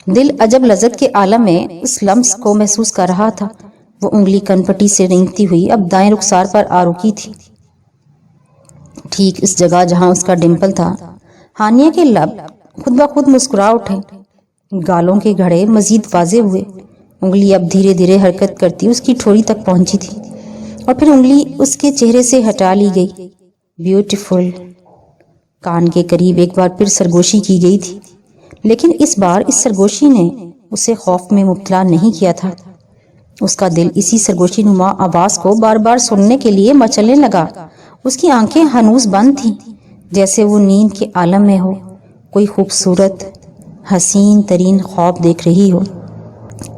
دل عجب لذت کے عالم میں اس لمس کو محسوس کر رہا تھا۔ وہ انگلی کن پٹی سے رینگتی ہوئی اب دائیں رخسار پر آ رکی تھی، ٹھیک اس جگہ جہاں اس کا ڈمپل تھا۔ ہانیہ کے لب خود بخود مسکرا اٹھے، گالوں کے گھڑے مزید واضح ہوئے۔ انگلی اب دھیرے دھیرے حرکت کرتی اس کی ٹھوڑی تک پہنچی تھی، اور پھر انگلی اس کے چہرے سے ہٹا لی گئی۔ بیوٹیفل! کان کے قریب ایک بار پھر سرگوشی کی گئی تھی، لیکن اس بار اس سرگوشی نے اسے خوف میں مبتلا نہیں کیا تھا۔ اس کا دل اسی سرگوشی نما آواز کو بار بار سننے کے لیے مچلنے لگا۔ اس کی آنکھیں ہنوز بند تھیں، جیسے وہ نیند کے عالم میں ہو، کوئی خوبصورت حسین ترین خواب دیکھ رہی ہو۔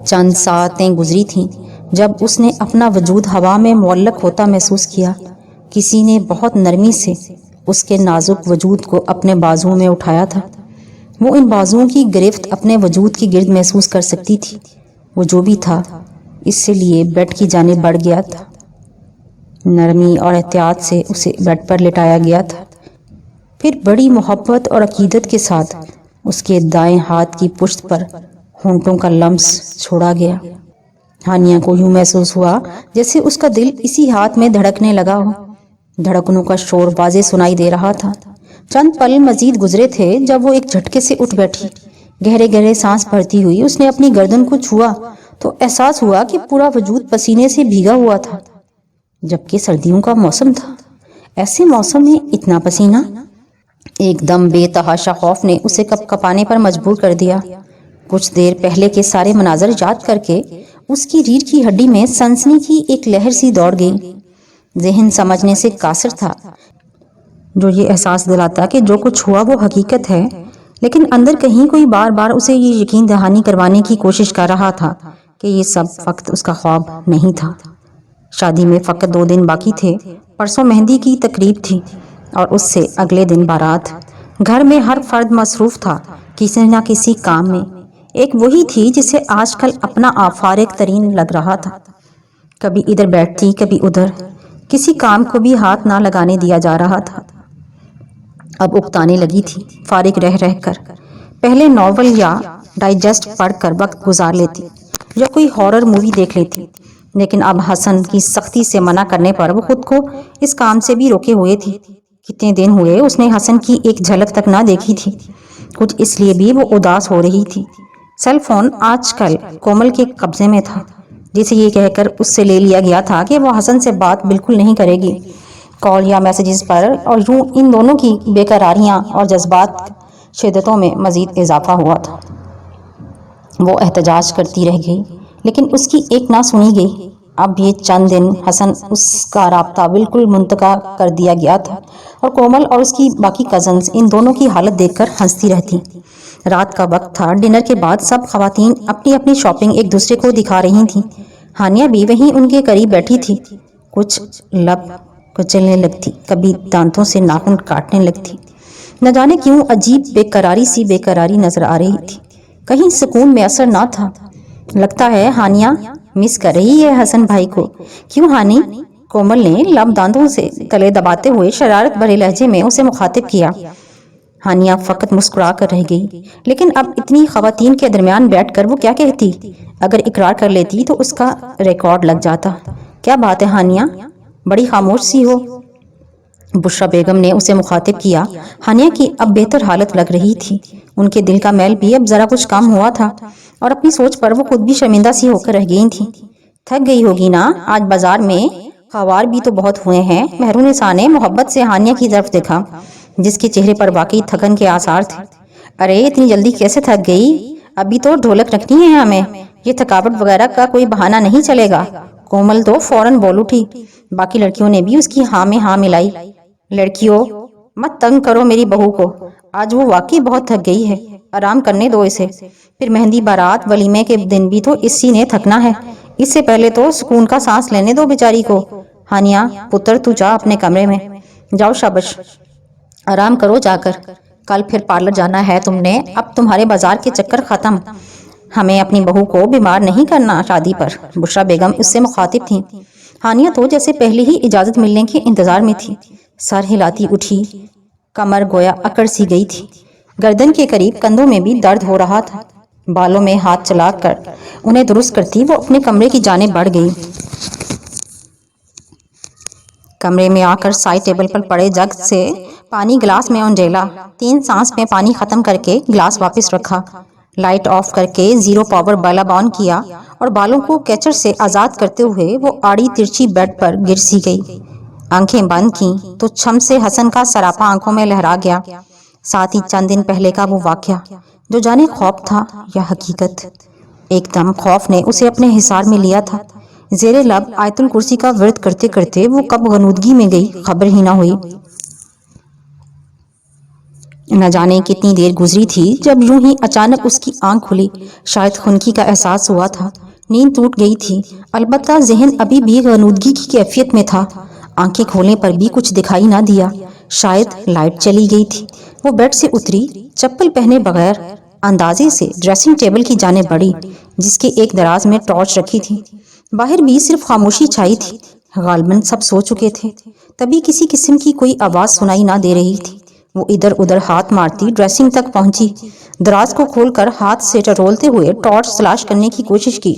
چند ساعتیں گزری تھیں جب اس نے اپنا وجود ہوا میں معلق ہوتا محسوس کیا۔ کسی نے بہت نرمی سے اس کے نازک وجود کو اپنے بازوؤں میں اٹھایا تھا۔ وہ ان بازوؤں کی گرفت اپنے وجود کی گرد محسوس کر سکتی تھی۔ وہ جو بھی تھا اس لیے بیڈ کی جانب بڑھ گیا تھا۔ نرمی اور احتیاط سے اسے بیڈ پر لٹایا گیا تھا، پھر بڑی محبت اور عقیدت کے ساتھ اس کے دائیں ہاتھ کی پشت پر ہونٹوں کا لمس چھوڑا گیا۔ ہانیہ کو یوں محسوس ہوا جیسے اس کا دل اسی ہاتھ میں دھڑکنے لگا ہو۔ دھڑکنوں کا شور واضح سنائی دے رہا تھا۔ چند پل مزید گزرے تھے جب وہ ایک جھٹکے سے اٹھ بیٹھی۔ گہرے گہرے سانس بھرتی ہوئی اس نے اپنی گردن کو چھوا تو احساس ہوا کہ پورا وجود پسینے سے بھیگا ہوا تھا، جبکہ سردیوں کا موسم تھا۔ ایسے موسم میں اتنا پسینہ؟ ایک دم بے تحاشا خوف نے اسے کپ کپانے پر مجبور کر دیا۔ کچھ دیر پہلے کے سارے مناظر یاد کر کے اس کی ریڑھ کی ہڈی میں سنسنی کی ایک لہر سی دوڑ گئی۔ ذہن سمجھنے سے قاصر تھا، جو یہ احساس دلاتا کہ جو کچھ ہوا وہ حقیقت ہے، لیکن اندر کہیں کوئی بار بار اسے یہ یقین دہانی کروانے کی کوشش کر رہا تھا کہ یہ سب فقط اس کا خواب نہیں تھا۔ شادی میں فقط 2 دن باقی تھے۔ پرسوں مہندی کی تقریب تھی اور اس سے اگلے دن بارات۔ گھر میں ہر فرد مصروف تھا کسی نہ کسی کام میں۔ ایک وہی تھی جسے آج کل اپنا آپ فارغ ترین لگ رہا تھا۔ کبھی ادھر بیٹھتی کبھی ادھر، کسی کام کو بھی ہاتھ نہ لگانے دیا جا رہا تھا۔ اب اکتانے لگی تھی فارغ رہ رہ کر۔ پہلے ناول یا ڈائجسٹ پڑھ کر وقت گزار لیتی یا کوئی ہارر مووی دیکھ لیتی، لیکن اب حسن کی سختی سے منع کرنے پر وہ خود کو اس کام سے بھی روکے ہوئے تھی۔ کتنے دن ہوئے اس نے حسن کی ایک جھلک تک نہ دیکھی تھی۔ کچھ اس لیے بھی وہ اداس ہو رہی تھی۔ سیل فون آج کل کومل کے قبضے میں تھا، جسے یہ کہہ کر اس سے لے لیا گیا تھا کہ وہ حسن سے بات بالکل نہیں کرے گی، کال یا میسیجز پر، اور یوں ان دونوں کی بے قراریاں اور جذبات شدتوں میں مزید اضافہ ہوا تھا۔ وہ احتجاج کرتی رہ گئی، لیکن اس کی ایک نہ سنی گئی۔ اب یہ چند دن حسن اس کا رابطہ بالکل منقطع کر دیا گیا تھا، اور کومل اور اس کی باقی کزنز ان دونوں کی حالت دیکھ کر ہنستی رہتی۔ رات کا وقت تھا۔ ڈنر کے بعد سب خواتین اپنی اپنی شاپنگ ایک دوسرے کو دکھا رہی تھیں۔ ہانیہ بھی وہیں ان کے قریب بیٹھی تھی، کچھ لب کچلنے لگتی، کبھی دانتوں سے ناخن کاٹنے لگتی۔ نہ جانے کیوں عجیب بے قراری نظر آ رہی تھی، کہیں سکون میسر نہ تھا۔ لگتا ہے ہانیہ مس کر رہی ہے حسن بھائی کو۔ کیوں ہانی؟ کومل نے لب دانتوں سے گلے دباتے ہوئے شرارت بھرے لہجے میں اسے مخاطب کیا۔ ہانیہ فقط مسکرا کر رہ گئی، لیکن اب اتنی خواتین کے درمیان بیٹھ کر وہ کیا کہتی؟ اگر اقرار کر لیتی تو اس کا ریکارڈ لگ جاتا۔ کیا بات ہے ہانیہ، بڑی خاموش سی ہو؟ بشرا بیگم نے اسے مخاطب کیا۔ ہانیہ کی اب بہتر حالت لگ رہی تھی۔ ان کے دل کا میل بھی اب ذرا کچھ کم ہوا تھا، اور اپنی سوچ پر وہ خود بھی شرمندہ سی ہو کر رہ گئی تھی۔ تھک گئی ہوگی نا، آج بازار میں خوار بھی تو بہت ہوئے ہیں۔ مہرونسا نے محبت سے ہانیہ کی طرف دیکھا، جس کے چہرے پر واقعی تھکن کے آثار تھے۔ ارے اتنی جلدی کیسے تھک گئی؟ ابھی تو ڈھولک رکھنی ہے ہمیں، یہ تھکاوٹ وغیرہ کا کوئی بہانہ نہیں چلے گا۔ کومل تو فوراً بول اٹھی۔ باقی لڑکیوں نے بھی اس کی ہاں میں ہاں ملائی۔ لڑکیوں مت تنگ کرو میری بہو کو، آج وہ واقعی بہت تھک گئی ہے، آرام کرنے دو اسے۔ پھر مہندی بارات ولیمے کے دن بھی تو اسی نے تھکنا ہے، اس سے پہلے تو سکون کا سانس لینے دو بیچاری کو۔ ہانیہ پتر تو جا اپنے کمرے میں، جاؤ شابش، آرام کرو جا کر، کل پھر پارلر جانا ہے تم نے، اب تمہارے بازار کے چکر ختم، ہمیں اپنی بہو کو بیمار نہیں کرنا شادی پر۔ بشرا بیگم اس سے مخاطب تھیں۔ ہانیہ تو جیسے پہلے ہی اجازت ملنے کے انتظار میں تھی، سر ہلاتی اٹھی، کمر گویا اکڑ سی گئی تھی، گردن کے قریب کندھوں میں بھی درد ہو رہا تھا۔ بالوں میں ہاتھ چلا کر انہیں درست کرتی وہ اپنے کمرے کی جانب بڑھ گئی۔ کمرے میں آ کر سائڈ ٹیبل پر پڑے جگ سے پانی گلاس میں انجیلا، 3 سانس میں پانی ختم کر کے گلاس واپس رکھا، لائٹ آف کر کے 0 پاور بلب آن کیا، اور بالوں کو کیچر سے آزاد کرتے ہوئے وہ آڑی ترچھی بیڈ پر گر سی گئی۔ آنکھیں بند کیں تو چھم سے حسن کا سراپا آنکھوں میں لہرا گیا، ساتھ ہی چند دن پہلے کا وہ واقعہ، جو جانے خواب تھا یا حقیقت۔ ایک دم خوف نے اسے اپنے حصار میں لیا تھا۔ زیر لب آیت الکرسی کا ورد کرتے کرتے وہ کب غنودگی میں گئی خبر ہی نہ ہوئی۔ نہ جانے کتنی دیر گزری تھی جب یوں ہی اچانک اس کی آنکھ کھلی۔ شاید خنکی کا احساس ہوا تھا، نیند ٹوٹ گئی تھی، البتہ ذہن ابھی بھی غنودگی کی کیفیت میں تھا۔ آنکھیں کھولنے پر بھی کچھ دکھائی نہ دیا، شاید لائٹ چلی گئی تھی۔ وہ بیڈ سے اتری، چپل پہنے بغیر اندازے سے ڈریسنگ ٹیبل کی جانب بڑھی جس کے ایک دراز میں ٹارچ رکھی تھی۔ باہر بھی صرف خاموشی چھائی تھی، غالباً سب سو چکے تھے۔ تبھی کسی قسم کی کوئی آواز سنائی نہ دے رہی تھی۔ وہ ادھر ادھر ہاتھ مارتی ڈریسنگ تک پہنچی، دراز کو کھول کر ہاتھ سے ٹٹولتے ہوئے ٹارچ تلاش کرنے کی کوشش کی۔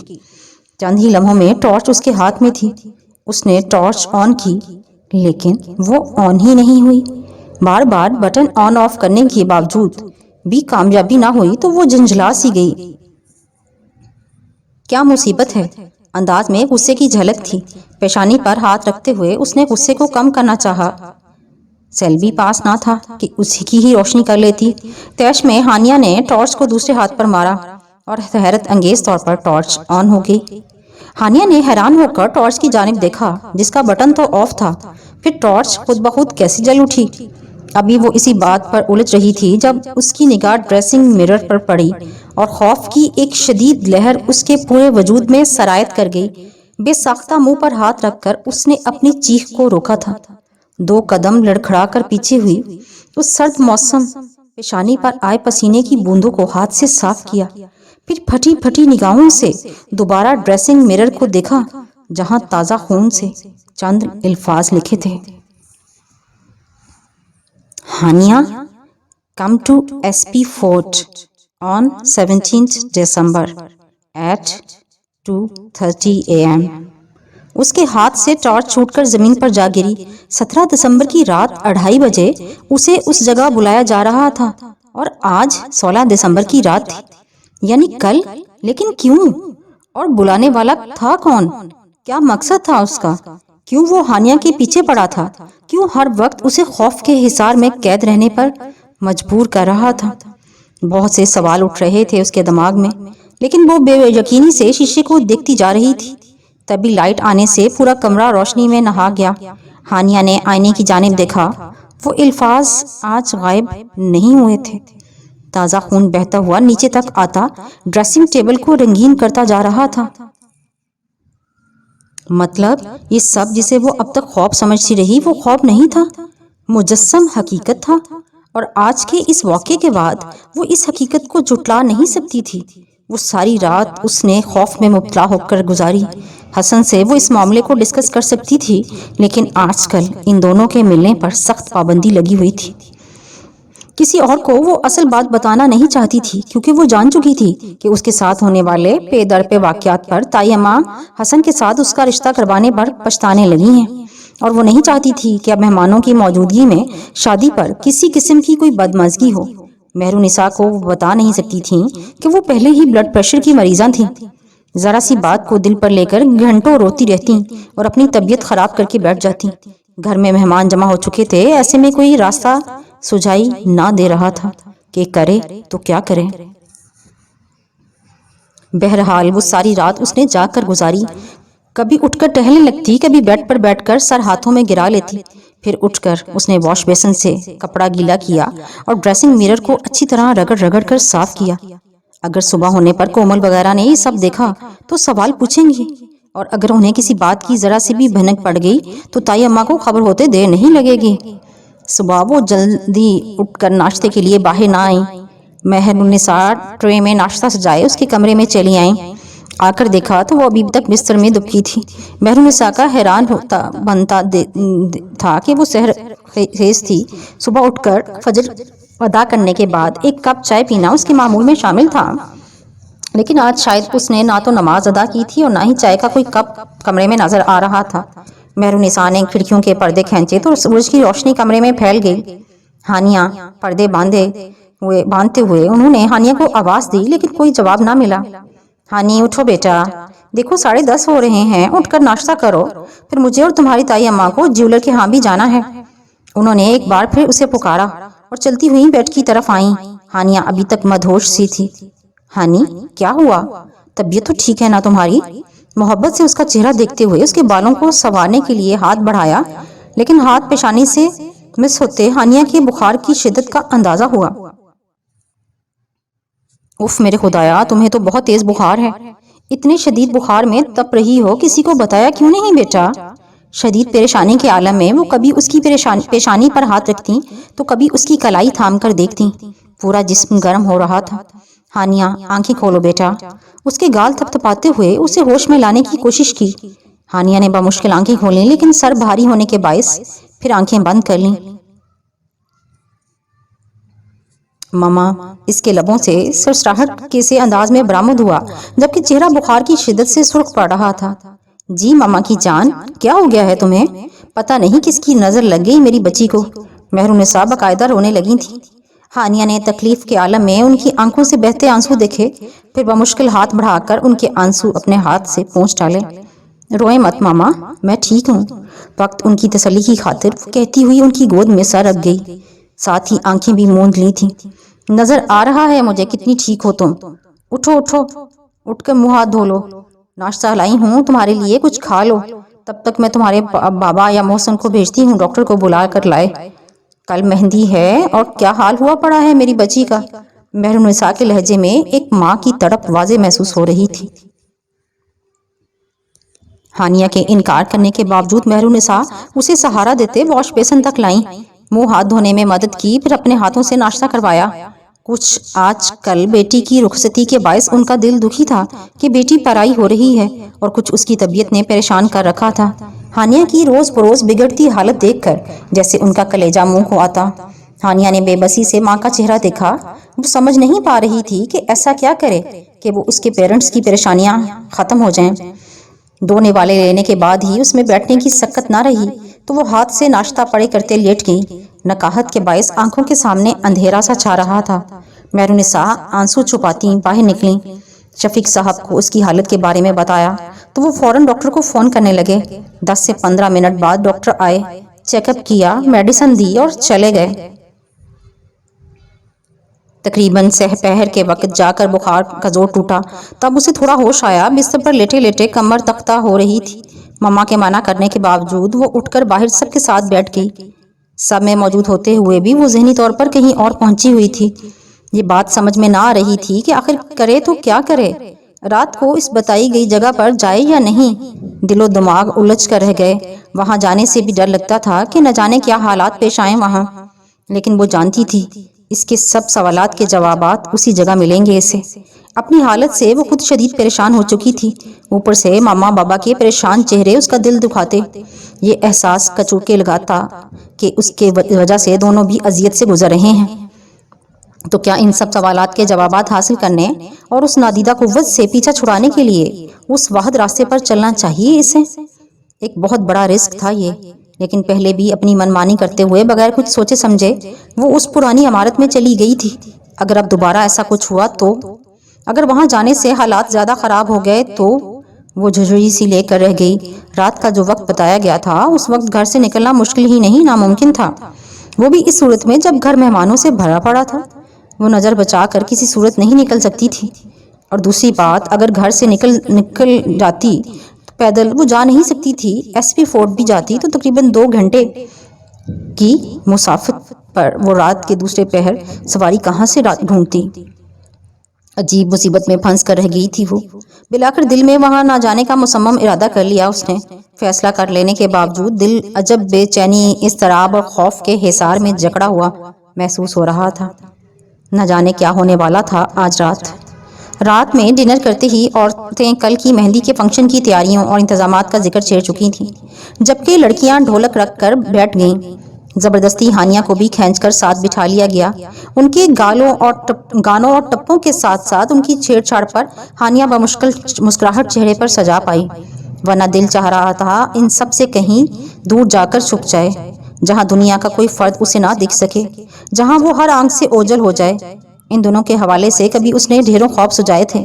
چند ہی لمحوں میں ٹارچ اس کے ہاتھ میں تھی۔ اس نے ٹارچ آن کی لیکن وہ آن ہی نہیں ہوئی۔ بار بار بٹن آن آف کرنے کے باوجود بھی کامیابی نہ ہوئی تو وہ جھنجھلا سی گئی۔ کیا مصیبت ہے؟ انداز میں غصے کی جھلک تھی۔ پیشانی پر ہاتھ رکھتے ہوئے اس نے غصے کو کم کرنا چاہا۔ سیلوی پاس نہ تھا کہ اسی کی ہی روشنی کر لیتی۔ تیش میں ہانیہ نے ٹارچ کو دوسرے ہاتھ پر مارا اور حیرت انگیز طور پر ٹارچ آن ہو گئی۔ ہانیہ نے حیران ہو کر ٹارچ کی جانب دیکھا جس کا بٹن تو آف تھا، پھر ٹارچ خود بخود کیسے جل اٹھی؟ ابھی وہ اسی بات پر الجھ رہی تھی جب اس کی نگاہ ڈریسنگ مرر پر پڑی اور خوف کی ایک شدید لہر اس کے پورے وجود میں سرایت کر گئی۔ بے ساختہ منہ پر ہاتھ رکھ کر اس نے اپنی چیخ کو روکا تھا۔ 2 قدم لڑکھڑا کر پیچھے ہوئی، اس سرد موسم پیشانی پر آئے پسینے کی بوندوں کو ہاتھ سے صاف کیا، پھر پھٹی پھٹی نگاہوں سے دوبارہ ڈریسنگ مرر کو دیکھا جہاں تازہ خون سے چند الفاظ لکھے تھے۔ Hania, come to SP Fort on 17th December at 2:30 AM۔ اس کے ہاتھ سے ٹارچ چھوٹ کر زمین پر جا گری۔ 17 دسمبر کی رات 2:30 بجے اسے اس جگہ بلایا جا رہا تھا اور آج 16 دسمبر کی رات تھی، یعنی کل۔ لیکن کیوں؟ اور بلانے والا تھا کون؟ کیا مقصد تھا اس کا؟ کیوں وہ ہانیہ کے پیچھے پڑا تھا؟ کیوں ہر وقت اسے خوف کے حصار میں قید رہنے پر مجبور کر رہا تھا؟ بہت سے سوال اٹھ رہے تھے اس کے دماغ میں، لیکن وہ بے یقینی سے شیشے کو دیکھتی جا رہی تھی۔ تبھی لائٹ آنے سے پورا کمرہ روشنی میں نہا گیا۔ ہانیہ نے آئینے کی جانب دیکھا، وہ الفاظ آج غائب نہیں ہوئے تھے۔ تازہ خون بہتا ہوا نیچے تک آتا ڈریسنگ ٹیبل کو رنگین کرتا جا رہا تھا۔ مطلب یہ سب جسے وہ اب تک خواب سمجھتی رہی وہ خواب نہیں تھا، مجسم حقیقت تھا، اور آج کے اس واقعے کے بعد وہ اس حقیقت کو جھٹلا نہیں سکتی تھی۔ وہ ساری رات اس نے خوف میں مبتلا ہو کر گزاری۔ حسن سے وہ اس معاملے کو ڈسکس کر سکتی تھی، لیکن آج کل ان دونوں کے ملنے پر سخت پابندی لگی ہوئی تھی۔ کسی اور کو وہ اصل بات بتانا نہیں چاہتی تھی کیونکہ وہ جان چکی تھی کہ اس کے ساتھ ہونے والے پے در پے واقعات پر تائی اماں حسن کے ساتھ اس کا رشتہ کروانے پر پچھتانے لگی ہیں، اور وہ نہیں چاہتی تھی کہ اب مہمانوں کی موجودگی میں شادی پر کسی قسم کی کوئی بدمزگی ہو۔ مہرالنساء کو وہ بتا نہیں سکتی تھیں کہ وہ پہلے ہی بلڈ پریشر کی مریضاں تھیں۔ ذرا سی بات کو دل پر لے کر گھنٹوں روتی رہتی اور اپنی طبیعت خراب کر کے بیٹھ جاتی۔ گھر میں مہمان جمع ہو چکے تھے، ایسے میں کوئی راستہ سجائی نہ دے رہا تھا کہ کرے تو کیا کرے۔ بہرحال وہ ساری رات اس نے جاگ کر گزاری۔ کبھی اٹھ کر ٹہلنے لگتی، کبھی بیڈ پر بیٹھ کر سر ہاتھوں میں گرا لیتی۔ پھر اٹھ کر اس نے واش بیسن سے کپڑا گیلا کیا اور ڈریسنگ مرر کو اچھی طرح رگڑ رگڑ کر صاف کیا۔ اگر صبح ہونے پر کومل وغیرہ نے یہ سب دیکھا تو سوال پوچھیں گی، اور اگر انہیں کسی بات کی ذرا سی بھی بھنک پڑ گئی تو تائی اماں کو خبر ہوتے دیر نہیں لگے گی۔ صبح وہ جلدی اٹھ کر ناشتے کے لیے باہر نہ آئیں۔ مہرالنساء ٹرے میں ناشتہ سجائے اس کے کمرے میں چلی آئیں۔ آ کر دیکھا تو وہ ابھی تک بستر میں دبکی تھی۔ مہرالنساء کا حیران بنتا تھا کہ وہ سحر خیز تھی۔ صبح اٹھ کر فجر ادا کرنے کے بعد ایک کپ چائے پینا اس کے معمول میں شامل تھا، لیکن آج شاید اس نے نہ تو نماز ادا کی تھی اور نہ ہی چائے کا کوئی کپ کمرے میں نظر آ رہا تھا۔ مہرالنساء نے کھڑکیوں کے پردے کھینچے تو سورج کی روشنی کمرے میں پھیل گئی۔ ہانیہ، پردے باندھتے ہوئے انہوں نے ہانیہ کو آواز دی، لیکن کوئی جواب نہ ملا۔ ہانی، اٹھو بیٹا، دیکھو 10:30 ہو رہے ہیں، اٹھ کر ناشتہ کرو، پھر مجھے اور تمہاری تائی اماں کو جیولر کے ہاں بھی جانا ہے۔ انہوں نے ایک بار پھر اسے پکارا اور چلتی ہوئی بیڈ کی طرف آئیں۔ ہانیہ ابھی تک مدہوش سی تھی۔ ہانی، کیا ہوا؟ طبیعت تو ٹھیک ہے نا تمہاری؟ محبت سے اس کا چہرہ دیکھتے ہوئے اس کے بالوں کو سنوارنے کے لیے ہاتھ بڑھایا، لیکن ہاتھ پیشانی سے مس ہوتے ہانیہ کے بخار کی شدت کا اندازہ ہوا۔ اف میرے خدایا، تمہیں تو بہت تیز بخار ہے۔ اتنے شدید بخار میں تپ رہی ہو، کسی کو بتایا کیوں نہیں بیٹا؟ شدید پریشانی کے عالم میں وہ کبھی اس کی پیشانی پر ہاتھ رکھتی تو کبھی اس کی کلائی تھام کر دیکھتی۔ پورا جسم گرم ہو رہا تھا۔ ہانیہ، آنکھیں کھولو بیٹا۔ اس کے گال تھپ تھپاتے ہوئے اسے ہوش میں لانے کی کوشش کی۔ ہانیہ نے بمشکل آنکھیں کھولیں، لیکن سر بھاری ہونے کے باعث پھر آنکھیں بند کر لیں۔ ماما، اس کے لبوں سے سرسراہٹ کے سے انداز میں برآمد ہوا، جبکہ چہرہ بخار کی شدت سے سرخ پڑ رہا تھا۔ جی ماما کی جان، کیا ہو گیا ہے تمہیں؟ پتہ نہیں کس کی نظر لگ گئی میری بچی کو۔ مہرالنساء باقاعدہ رونے لگی تھی۔ ہانیہ نے تکلیف کے عالم میں ان کی آنکھوں سے بہتے آنسو دیکھے، پھر بمشکل ہاتھ بڑھا کر ان کے آنسو اپنے ہاتھ سے پونچھ ڈالے۔ روئیں مت ماما، میں ٹھیک ہوں۔ وقت ان کی تسلی کی خاطر وہ کہتی ہوئی ان کی گود میں سر رکھ گئی، ساتھ ہی آنکھیں بھی موند لی تھیں۔ نظر آ رہا ہے مجھے کتنی ٹھیک ہو تم۔ اٹھو اٹھو، اٹھ کر منہ ہاتھ دھو لو۔ ناشتہ لائی ہوں تمہارے لیے، کچھ کھا لو۔ تب تک میں تمہارے بابا یا محسن کو بھیجتی ہوں ڈاکٹر کو بلا کر لائے۔ کل مہندی ہے اور کیا حال ہوا پڑا ہے میری بچی کا؟ مہرالنساء کے لہجے میں ایک ماں کی تڑپ واضح محسوس ہو رہی تھی۔ ہانیہ کے انکار کرنے کے باوجود مہرالنساء اسے سہارا دیتے واش بیسن تک لائیں، منہ ہاتھ دھونے میں مدد کی، پھر اپنے ہاتھوں سے ناشتہ کروایا۔ کچھ آج کل بیٹی کی رخصتی کے باعث ان کا دل دکھی تھا کہ بیٹی پرائی ہو رہی ہے، اور کچھ اس کی طبیعت نے پریشان کر رکھا تھا۔ ہانیہ کی روز بروز بگڑتی حالت دیکھ کر جیسے ان کا کلیجہ منہ کو آتا۔ ہانیہ نے بے بسی سے ماں کا چہرہ دیکھا۔ وہ سمجھ نہیں پا رہی تھی کہ ایسا کیا کرے کہ وہ اس کے پیرنٹس کی پریشانیاں ختم ہو جائیں۔ دو نوالے لینے کے بعد ہی اس میں بیٹھنے کی سکت نہ رہی تو وہ ہاتھ سے ناشتہ پڑے کرتے لیٹ گئی۔ نکاہت کے باعث آنکھوں کے سامنے اندھیرا سا چھا رہا تھا۔ مہرالنساء آنسو چھپاتی باہر نکلیں۔ شفیق صاحب کو اس کی حالت کے بارے میں بتایا تو وہ فوراً ڈاکٹر کو فون کرنے لگے۔ 10 سے 15 منٹ بعد ڈاکٹر آئے، چیک اپ کیا، میڈیسن دی اور چلے گئے۔ تقریباً سہ پہر کے وقت جا کر بخار کا زور ٹوٹا، تب اسے تھوڑا ہوش آیا۔ بستر پر لیٹے لیٹے کمر تختہ ہو رہی تھی۔ ماما کے منع کرنے کے باوجود وہ اٹھ کر باہر سب کے ساتھ بیٹھ گئی۔ سب میں موجود ہوتے ہوئے بھی وہ ذہنی طور پر کہیں اور پہنچی ہوئی تھی۔ یہ بات سمجھ میں نہ آ رہی تھی کہ آخر کرے تو کیا کرے، رات کو اس بتائی گئی جگہ پر جائے یا نہیں۔ دل و دماغ الجھ کر رہ گئے۔ وہاں جانے سے بھی ڈر لگتا تھا کہ نہ جانے کیا حالات پیش آئیں وہاں، لیکن وہ جانتی تھی اس کے سب سوالات کے جوابات اسی جگہ ملیں گے اسے۔ اپنی حالت سے وہ خود شدید پریشان ہو چکی تھی، اوپر سے ماما بابا کے پریشان چہرے اس کا دل دکھاتے۔ یہ احساس کچوکے لگاتا کہ اس کے وجہ سے دونوں بھی اذیت سے گزر رہے ہیں۔ تو کیا ان سب سوالات کے جوابات حاصل کرنے اور اس نادیدہ قوت سے پیچھا چھڑانے کے لیے اس واحد راستے پر چلنا چاہیے اسے؟ ایک بہت بڑا رسک تھا یہ، لیکن پہلے بھی اپنی منمانی کرتے ہوئے بغیر کچھ سوچے سمجھے وہ اس پرانی عمارت میں چلی گئی تھی۔ اگر اب دوبارہ ایسا کچھ ہوا تو، اگر وہاں جانے سے حالات زیادہ خراب ہو گئے تو، وہ جھجھوری سی لے کر رہ گئی۔ رات کا جو وقت بتایا گیا تھا اس وقت گھر سے نکلنا مشکل ہی نہیں ناممکن تھا، وہ بھی اس صورت میں جب گھر مہمانوں سے بھرا پڑا تھا۔ وہ نظر بچا کر کسی صورت نہیں نکل سکتی تھی، اور دوسری بات اگر گھر سے نکل جاتی پیدل وہ جا نہیں سکتی تھی۔ ایس پی فورٹ بھی جاتی تو تقریباً 2 گھنٹے کی مسافت پر وہ رات کے دوسرے پہر سواری کہاں سے ڈھونڈتی۔ عجیب مصیبت میں پھنس کر رہ گئی تھی وہ۔ بلاخر دل میں وہاں نہ جانے کا مصمم ارادہ کر لیا اس نے۔ فیصلہ کر لینے کے باوجود دل عجب بے چینی، اضطراب اور خوف کے حصار میں جکڑا ہوا محسوس ہو رہا تھا۔ نہ جانے کیا ہونے والا تھا آج رات میں ڈنر کرتے ہی عورتیں کل کی مہندی کے فنکشن کی تیاریوں اور انتظامات کا ذکر چھیڑ چکی تھیں، جبکہ لڑکیاں ڈھولک رکھ کر بیٹھ گئیں۔ زبردستی ہانیہ کو بھی کھینچ کر ساتھ بٹھا لیا گیا۔ ان کے گانوں اور ٹپوں کے ساتھ ساتھ ان کی چھیڑ چھاڑ پر ہانیہ بمشکل مسکراہٹ چہرے پر سجا پائی، ورنہ دل چاہ رہا تھا ان سب سے کہیں دور جا کر چھپ جائے، جہاں دنیا کا کوئی فرد اسے نہ دکھ سکے، جہاں وہ ہر آنکھ سے اوجھل ہو جائے۔ ان دنوں کے حوالے سے کبھی اس نے ڈھیروں خواب سجائے تھے،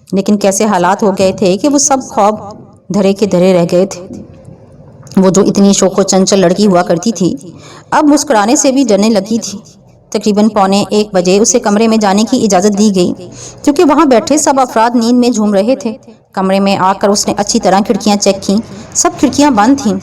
لیکن کیسے حالات ہو گئے تھے کہ وہ سب خواب دھرے کے دھرے رہ گئے تھے۔ وہ جو اتنی شوخ و چنچل لڑکی ہوا کرتی تھی اب مسکرانے سے بھی ڈرنے لگی تھی۔ تقریباً 1:15 اسے کمرے میں جانے کی اجازت دی گئی کیونکہ وہاں بیٹھے سب افراد نیند میں جھوم رہے تھے۔ کمرے میں آ کر اس نے اچھی طرح کھڑکیاں چیک کیں، سب کھڑکیاں بند تھیں۔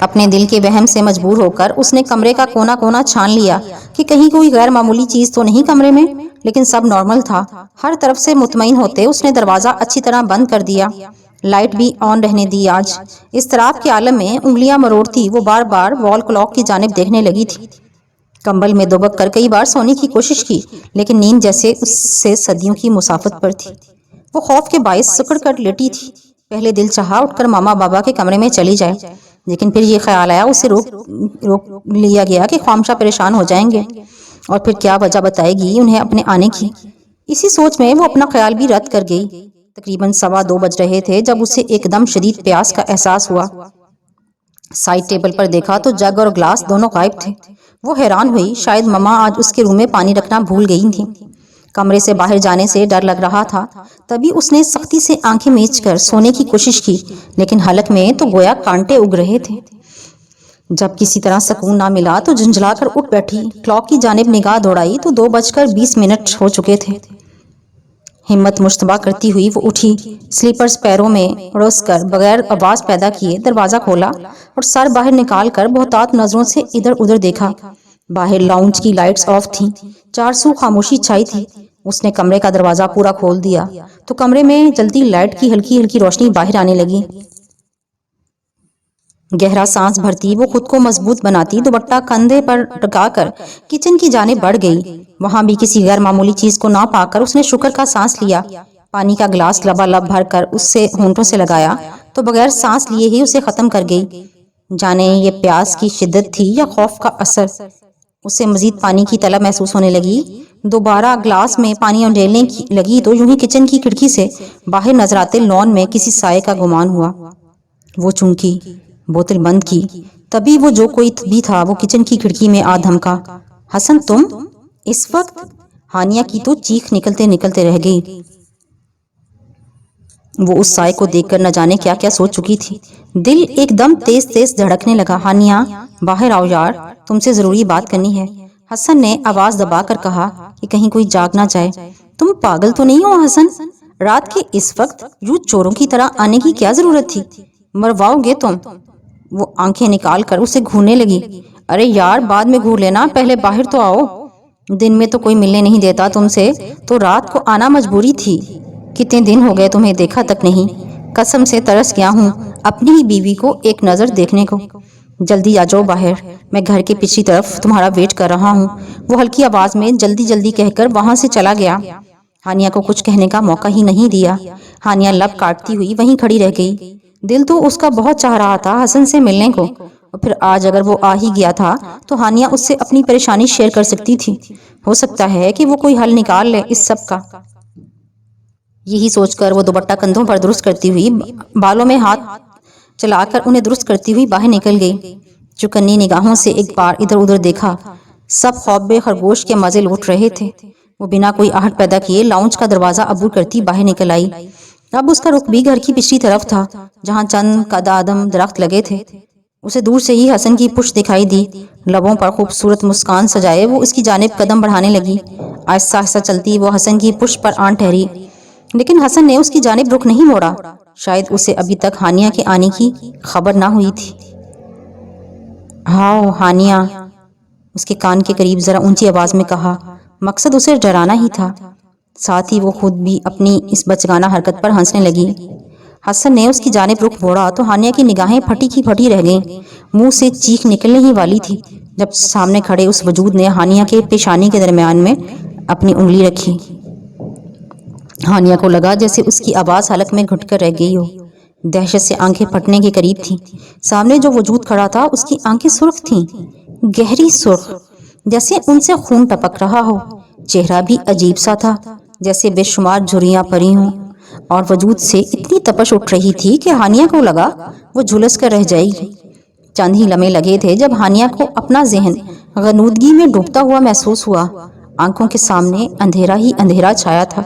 اپنے دل کے وہم سے مجبور ہو کر اس نے کمرے کا کونا کونا چھان لیا کہ کہیں کوئی غیر معمولی چیز تو نہیں کمرے میں، لیکن سب نارمل تھا۔ ہر طرف سے مطمئن ہوتے اس نے دروازہ اچھی طرح بند کر دیا، لائٹ بھی آن رہنے دی۔ آج اضطراب کے عالم میں انگلیاں مروڑتی وہ بار بار وال کلاک کی جانب دیکھنے لگی تھی۔ کمبل میں دبک کر کئی بار سونے کی کوشش کی، لیکن نیند جیسے اس سے صدیوں کی مسافت پر تھی۔ وہ خوف کے باعث سکڑ کر لیٹی تھی۔ پہلے دل چاہا اٹھ کر ماما بابا کے کمرے میں چلی جائے، لیکن پھر یہ خیال آیا، اسے روک لیا گیا کہ خامخواہ پریشان ہو جائیں گے اور پھر کیا وجہ بتائے گی انہیں اپنے آنے کی۔ اسی سوچ میں وہ اپنا خیال بھی رد کر گئی۔ تقریباً 2:15 بج رہے تھے جب اسے ایک دم شدید پیاس کا احساس ہوا۔ سائڈ ٹیبل پر دیکھا تو جگ اور گلاس دونوں غائب تھے۔ وہ حیران ہوئی، شاید مما آج اس کے روم میں پانی رکھنا بھول گئی تھیں۔ کمرے سے باہر جانے سے ڈر لگ رہا تھا، تبھی اس نے سختی سے آنکھیں میچ کر سونے کی کوشش کی، لیکن حلق میں تو گویا کانٹے اگ رہے تھے۔ جب کسی طرح سکون نہ ملا تو جھنجھلا کر اٹھ بیٹھی، کلاک کی جانب نگاہ دوڑائی تو 2:20 ہو چکے تھے۔ ہمت مشتبہ کرتی ہوئی وہ اٹھی، سلیپرز پیروں میں اڑس کر بغیر آواز پیدا کیے دروازہ کھولا اور سر باہر نکال کر بہتات نظروں سے ادھر ادھر دیکھا۔ باہر لاؤنج کی لائٹس آف تھیں، چارسو خاموشی چھائی تھی۔ اس نے کمرے کا دروازہ پورا کھول دیا تو کمرے میں جلتی لائٹ کی ہلکی ہلکی روشنی باہر آنے لگی۔ گہرا سانس بھرتی وہ خود کو مضبوط بناتی دوپٹہ کندھے پر ٹکا کر کچن کی جانب بڑھ گئی۔ وہاں بھی کسی غیر معمولی چیز کو نہ پا کر اس نے شکر کا سانس لیا۔ پانی کا گلاس لبالب بھر کر اس سے ہونٹوں سے لگایا تو بغیر سانس لیے ہی اسے ختم کر گئی۔ جانے یہ پیاس کی شدت تھی یا خوف کا اثر، اسے مزید پانی کی طلب محسوس ہونے لگی۔ دوبارہ گلاس میں پانی اونڈیلنے لگی تو یوں ہی کچن کی کھڑکی سے باہر نظر آتے لان میں کسی سائے کا گمان ہوا۔ وہ چونکی، بوتل بند کی، تبھی وہ جو کوئی بھی تھا وہ کچن کی کھڑکی میں آ دھمکا۔ حسن تم اس وقت؟ ہانیہ کی تو چیخ نکلتے نکلتے رہ گئی۔ وہ اس سائے کو دیکھ کر نہ جانے کیا کیا سوچ چکی تھی۔ دل ایک دم تیز تیز دھڑکنے لگا۔ ہانیہ باہر آؤ یار، تم سے ضروری بات کرنی ہے، حسن نے آواز دبا کر کہا کہ کہیں کوئی جاگ نہ جائے۔ تم پاگل تو نہیں ہو حسن؟ رات کے اس وقت یوں چوروں کی طرح آنے کی کیا ضرورت تھی؟ مرواؤ گے تم؟ وہ آنکھیں نکال کر اسے گھورنے لگی۔ ارے یار بعد میں گھور لینا، پہلے باہر تو آؤ۔ دن میں تو کوئی ملنے نہیں دیتا تم سے، تو رات کو آنا مجبوری تھی۔ کتنے دن ہو گئے تمہیں دیکھا تک نہیں، قسم سے ترس گیا ہوں اپنی ہی بیوی کو ایک نظر دیکھنے کو۔ جلدی آ جاؤ باہر، میں گھر کے پچھلی طرف تمہارا ویٹ کر رہا ہوں۔ وہ ہلکی آواز میں جلدی جلدی کہہ کر وہاں سے چلا گیا۔ ہانیہ کو کچھ کہنے کا موقع ہی نہیں دیا۔ ہانیہ لب کاٹتی ہوئی وہیں کھڑی رہ گئی۔ دل تو اس کا بہت چاہ رہا تھا حسن سے ملنے کو، اور پھر آج اگر وہ آ ہی گیا تھا تو ہانیہ اس سے اپنی پریشانی شیئر کر سکتی تھی۔ ہو سکتا ہے کہ وہ کوئی حل نکال لے اس سب کا۔ یہی سوچ کر وہ دوپٹہ کندھوں پر درست کرتی ہوئی، بالوں میں ہاتھ چلا کر انہیں درست کرتی ہوئی باہر نکل گئی۔ چوکنی نگاہوں سے ایک بار ادھر ادھر دیکھا، سب خوابے خرگوش کے مزے لوٹ رہے تھے۔ وہ بنا کوئی آہٹ پیدا کیے لاؤنج کا دروازہ عبور کرتی باہر نکل آئی۔ اب اس کا رخ بھی گھر کی پچھلی طرف تھا، جہاں چند قدادم درخت لگے تھے۔ اسے دور سے ہی حسن کی پشت دکھائی دی، لبوں پر خوبصورت مسکان سجائے وہ اس کی جانب قدم بڑھانے لگی۔ آہستہ آہستہ چلتی وہ حسن کی پشت پر آن ٹھہری، لیکن حسن نے اس کی جانب رخ نہیں موڑا۔ شاید اسے ابھی تک ہانیہ کے آنے کی خبر نہ ہوئی تھی۔ ہاؤ ہانیہ، اس کے کان کے قریب ذرا اونچی آواز میں کہا۔ مقصد اسے ڈرانا ہی تھا، ساتھ ہی وہ خود بھی اپنی اس بچگانہ حرکت پر ہنسنے لگی۔ حسن نے اس کی جانب رخ موڑا تو ہانیہ کی نگاہیں پھٹی کی پھٹی رہ گئیں، منہ سے چیخ نکلنے ہی والی تھی جب سامنے کھڑے اس وجود نے ہانیہ کے پیشانی کے درمیان میں اپنی انگلی رکھی۔ ہانیہ کو لگا جیسے اس کی آواز حلق میں گھٹ کر رہ گئی ہو۔ دہشت سے آنکھیں پھٹنے کے قریب تھیں۔ سامنے جو وجود کھڑا تھا اس کی آنکھیں سرخ تھیں، گہری سرخ، جیسے ان سے خون ٹپک رہا ہو۔ چہرہ بھی عجیب سا تھا، جیسے بے شمار جھریاں پڑی ہوں، اور وجود سے اتنی تپش اٹھ رہی تھی کہ ہانیہ کو لگا وہ جھلس کر رہ جائے گی۔ چند ہی لمحے لگے تھے جب ہانیہ کو اپنا ذہن غنودگی میں ڈوبتا ہوا محسوس ہوا۔ آنکھوں کے سامنے اندھیرا ہی اندھیرا چھایا تھا۔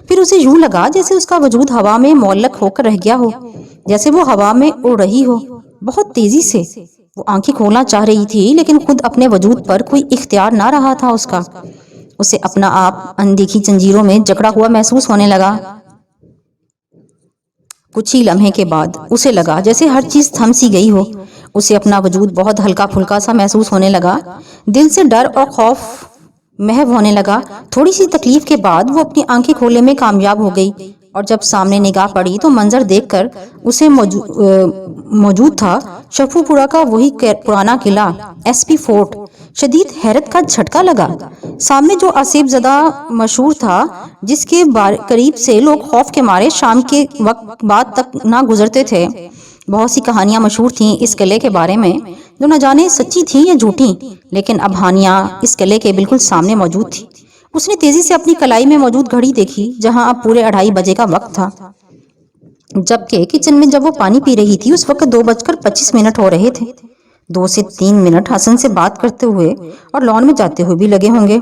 پھر اسے یوں لگا جیسے اس کا وجود ہوا میں معلق ہو کر رہ گیا ہو، جیسے وہ ہوا میں اڑ رہی ہو بہت تیزی سے۔ وہ آنکھیں کھولنا چاہ رہی تھی لیکن خود اپنے وجود پر کوئی اختیار نہ رہا تھا اس کا۔ اسے اپنا آپ اندیکھی زنجیروں میں جکڑا ہوا محسوس ہونے لگا۔ کچھ ہی لمحے کے بعد اسے لگا جیسے ہر چیز تھم سی گئی ہو۔ اسے اپنا وجود بہت ہلکا پھلکا سا محسوس ہونے لگا۔ دل سے ڈر اور خوف محو ہونے لگا۔ تھوڑی سی تکلیف کے بعد وہ اپنی آنکھیں کھولنے میں کامیاب ہو گئی اور جب سامنے نگاہ پڑی تو منظر دیکھ کر اسے موجود تھا شفو پورہ کا وہی Purana Qila, S P fort. شدید حیرت کا جھٹکا لگا۔ سامنے جو آصف زدہ مشہور تھا جس کے قریب سے لوگ خوف کے مارے شام کے وقت بعد تک نہ گزرتے تھے۔ بہت سی کہانیاں مشہور تھیں اس قلعے کے بارے میں جو نہ جانے سچی تھیں یا جھوٹی، لیکن اب ہانیہ اس قلعے کے بالکل سامنے موجود تھی۔ اس نے تیزی سے اپنی کلائی میں موجود گھڑی دیکھی جہاں اب پورے 2:30 بجے کا وقت تھا، جبکہ کچن میں جب وہ پانی پی رہی تھی اس وقت 2:25 ہو رہے تھے۔ 2 سے 3 منٹ حسن سے بات کرتے ہوئے اور لان میں جاتے ہوئے بھی لگے ہوں گے،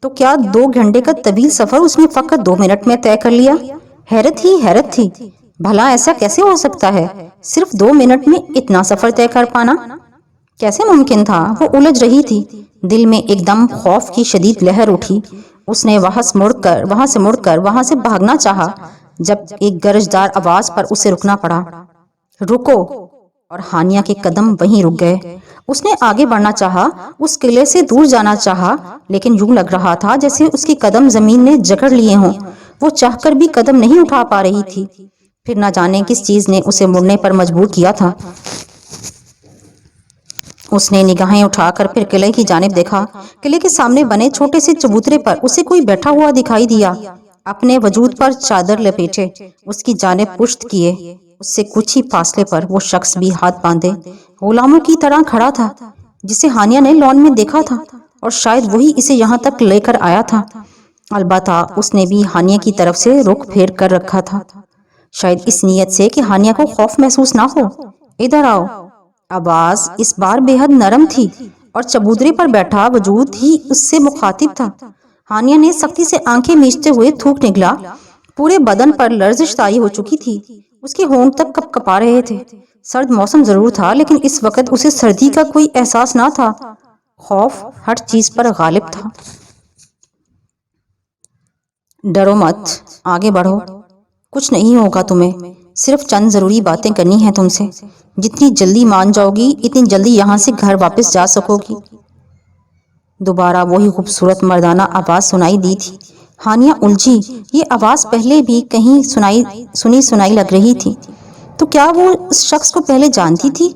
تو کیا 2 گھنٹے کا طویل سفر اس نے فقط 2 منٹ میں طے کر لیا؟ حیرت ہی حیرت تھی۔ بھلا ایسا کیسے ہو سکتا ہے؟ صرف 2 منٹ میں اتنا سفر طے کر پانا کیسے ممکن تھا؟ وہ الجھ رہی تھی۔ دل میں ایک دم خوف کی شدید لہر اٹھی۔ اس نے وہاں سے مڑ کر وہاں سے بھاگنا چاہا جب ایک گرجدار آواز پر اسے رکنا پڑا۔ رکو! اور ہانیہ کے قدم وہیں رک گئے۔ اس نے آگے بڑھنا چاہا، اس قلعے سے دور جانا چاہا، لیکن یوں لگ رہا تھا جیسے اس کے قدم زمین نے جکڑ لیے ہوں۔ وہ چاہ کر بھی قدم نہیں اٹھا پا رہی تھی۔ پھر نہ جانے کس چیز نے اسے مڑنے پر مجبور کیا تھا۔ اس نے نگاہیں اٹھا کر پھر قلعے کی جانب دیکھا۔ قلعے کے سامنے بنے چھوٹے سے چبوترے پر اسے کوئی بیٹھا ہوا دکھائی دیا، اپنے وجود پر چادر لپیٹے، اس کی جانب پشت کیے۔ اس سے کچھ ہی فاصلے پر وہ شخص بھی ہاتھ باندھے غلاموں کی طرح کھڑا تھا جسے ہانیہ نے لان میں دیکھا تھا، اور شاید وہی اسے یہاں تک لے کر آیا تھا۔ البتہ اس نے بھی ہانیہ کی طرف سے رخ پھیر کر رکھا تھا، شاید اس نیت سے کہ ہانیہ کو خوف محسوس نہ ہو۔ ادھر آؤ! آواز اس بار بے حد نرم تھی اور چبوترے پر بیٹھا وجود ہی اس سے مخاطب تھا۔ ہانیہ نے سختی سے آنکھیں میچتے ہوئے تھوک نکلا۔ پورے بدن پر لرزش طاری ہو چکی تھی، اس کے ہونٹ تک کپ کپا رہے تھے۔ سرد موسم ضرور تھا لیکن اس وقت اسے سردی کا کوئی احساس نہ تھا۔ خوف ہر چیز پر غالب تھا۔ ڈرو مت، آگے بڑھو، کچھ نہیں ہوگا تمہیں، صرف چند ضروری باتیں کرنی ہیں تم سے۔ جتنی جلدی مان جاؤ گی اتنی جلدی یہاں سے گھر واپس جا سکو گی۔ دوبارہ وہی خوبصورت مردانہ آواز سنائی دی تھی۔ ہانیہ الجھی، یہ آواز پہلے بھی کہیں سنائی لگ رہی تھی۔ تو کیا وہ اس شخص کو پہلے جانتی تھی؟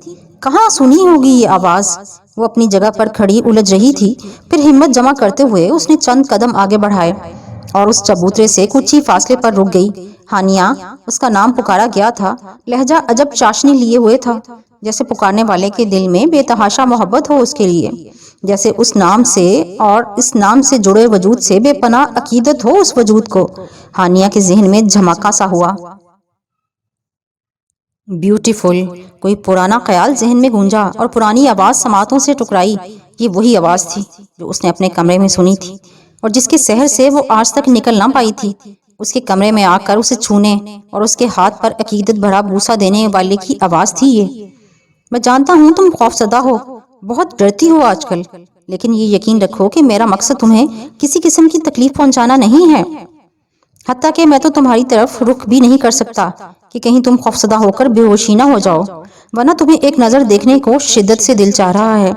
کہاں سنی ہوگی یہ آواز؟ وہ اپنی جگہ پر کھڑی الجھ رہی تھی۔ پھر ہمت جمع کرتے ہوئے اس نے چند قدم آگے بڑھائے اور اس چبوترے سے کچھ ہی فاصلے پر رک گئی۔ ہانیہ! اس کا نام پکارا گیا تھا۔ لہجہ عجب چاشنی لیے ہوئے تھا، جیسے پکارنے والے کے دل میں بے تحاشا محبت ہو اس کے لیے، جیسے اس نام سے اور اس نام سے جڑے وجود سے بے پناہ عقیدت ہو اس وجود کو۔ ہانیہ کے ذہن میں جھماکا سا ہوا۔ بیوٹیفل! کوئی پرانا خیال ذہن میں گونجا اور پرانی آواز سماعتوں سے ٹکرائی۔ یہ وہی آواز تھی جو اس نے اپنے کمرے میں سنی تھی اور جس کے سحر سے وہ آج تک نکل نہ پائی تھی۔ اس کے کمرے میں آ کر اسے چھونے اور اس کے ہاتھ پر عقیدت بھرا بوسہ دینے والے کی آواز تھی یہ۔ میں جانتا ہوں تم خوفزدہ ہو، بہت ڈرتی ہو آج کل، لیکن یہ یقین رکھو کہ میرا مقصد تمہیں کسی قسم کی تکلیف پہنچانا نہیں ہے۔ حتیٰ کہ میں تو تمہاری طرف رخ بھی نہیں کر سکتا کہ کہیں تم خوفزدہ ہو کر بے ہوشی نہ ہو جاؤ، ورنہ تمہیں ایک نظر دیکھنے کو شدت سے دل چاہ رہا ہے۔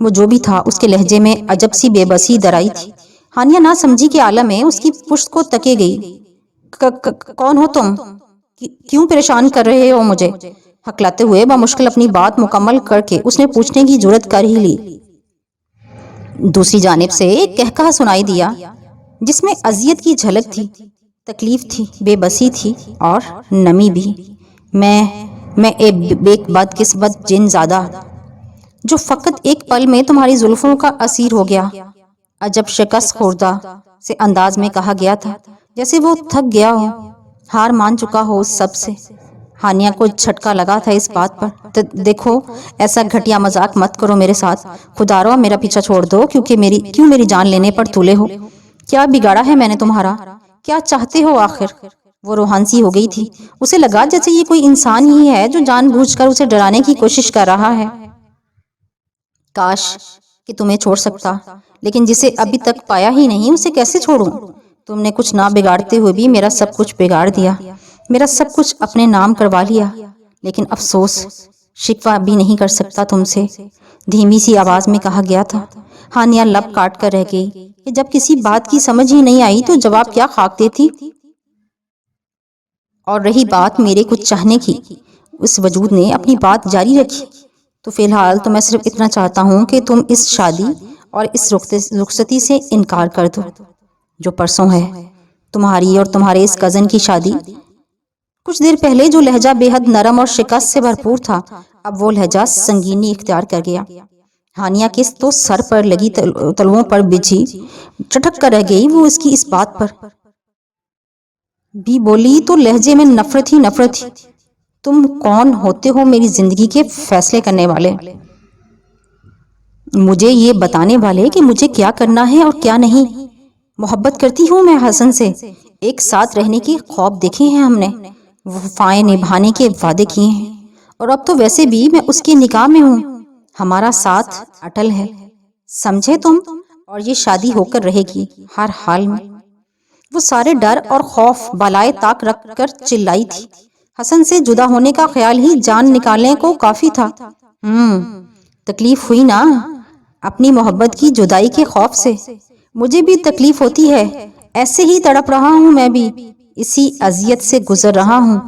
وہ جو بھی تھا اس کے لہجے میں عجب سی بے بسی درائی تھی۔ ہانیہ نہ سمجھی کے عالم میں اس کی پشت کو تکے گئی۔ کون ہو تم؟ کیوں پریشان کر رہے ہو مجھے؟ ہکلاتے ہوئے بمشکل اپنی بات مکمل کر کے اس نے پوچھنے کی جرات کر ہی لی۔ دوسری جانب سے ایک قہقہہ سنائی دیا جس میں اذیت کی جھلک تھی، تکلیف تھی، بے بسی تھی اور نمی بھی۔ میں ایک بدقسمت جن زادہ جو فقط ایک پل میں تمہاری زلفوں کا اسیر ہو گیا۔ عجب شکست خوردہ سے انداز میں کہا گیا تھا، جیسے وہ تھک گیا ہو، ہار مان چکا ہو اس سب سے۔ ہانیہ کو جھٹکا لگا تھا اس بات پر۔ دیکھو، ایسا گھٹیا مذاق مت کرو میرے ساتھ، خدا رو میرا پیچھا چھوڑ دو، کیوں میری جان لینے پر تولے ہو؟ کیا بگاڑا ہے میں نے تمہارا؟ کیا چاہتے ہو آخر؟ وہ روحانسی ہو گئی تھی۔ اسے لگا جیسے یہ کوئی انسان ہی ہے جو جان بوجھ کر اسے ڈرانے کی کوشش کر رہا ہے۔ کاش کہ تمہیں چھوڑ سکتا، لیکن جسے ابھی تک پایا ہی نہیں اسے کیسے چھوڑوں؟ تم نے کچھ نہ بگاڑتے ہوئے بھی میرا سب کچھ بگاڑ دیا، میرا سب کچھ اپنے نام کروا لیا۔ لیکن افسوس، شکوہ بھی نہیں کر سکتا تم سے، دھیمی سی آواز میں کہا گیا تھا۔ ہانیہ لب کاٹ کر رہ گئی کہ جب کسی بات کی سمجھ ہی نہیں آئی تو جواب کیا خاک دیتی؟ اور رہی بات میرے کچھ چاہنے کی، اس وجود نے اپنی بات جاری رکھی، تو فی الحال تو میں صرف اتنا چاہتا ہوں کہ تم اس شادی اور اس رخصتی سے انکار کر دو جو پرسوں ہے، تمہاری اور تمہارے اس کزن کی شادی۔ کچھ دیر پہلے جو لہجہ بے حد نرم اور شکست سے بھرپور تھا، اب وہ لہجہ سنگینی اختیار کر گیا۔ ہانیہ کے تو سر پر لگی تلوؤں پر بجھی چٹک کر رہ گئی وہ اس کی اس بات پر بھی بولی تو لہجے میں نفرت ہی نفرت تھی۔ تم کون ہوتے ہو میری زندگی کے فیصلے کرنے والے؟ مجھے یہ بتانے والے کہ مجھے کیا کرنا ہے اور کیا نہیں؟ محبت کرتی ہوں میں حسن سے، ایک ساتھ رہنے کے خواب دیکھے ہیں ہم نے، وفائیں نبھانے کے وعدے کیے ہیں، اور اب تو ویسے بھی میں اس کی نکاح میں ہوں۔ ہمارا ساتھ اٹل ہے، سمجھے تم؟ اور یہ شادی ہو کر رہے گی ہر حال میں۔ وہ سارے ڈر اور خوف بالائے طاق رکھ کر چلائی تھی۔ حسن سے جدا ہونے کا خیال ہی جان نکالنے کو کافی تھا۔ تکلیف ہوئی نا اپنی محبت کی جدائی کے خوف سے؟ مجھے بھی تکلیف ہوتی ہے، ایسے ہی تڑپ رہا ہوں میں بھی، اسی اذیت سے گزر رہا ہوں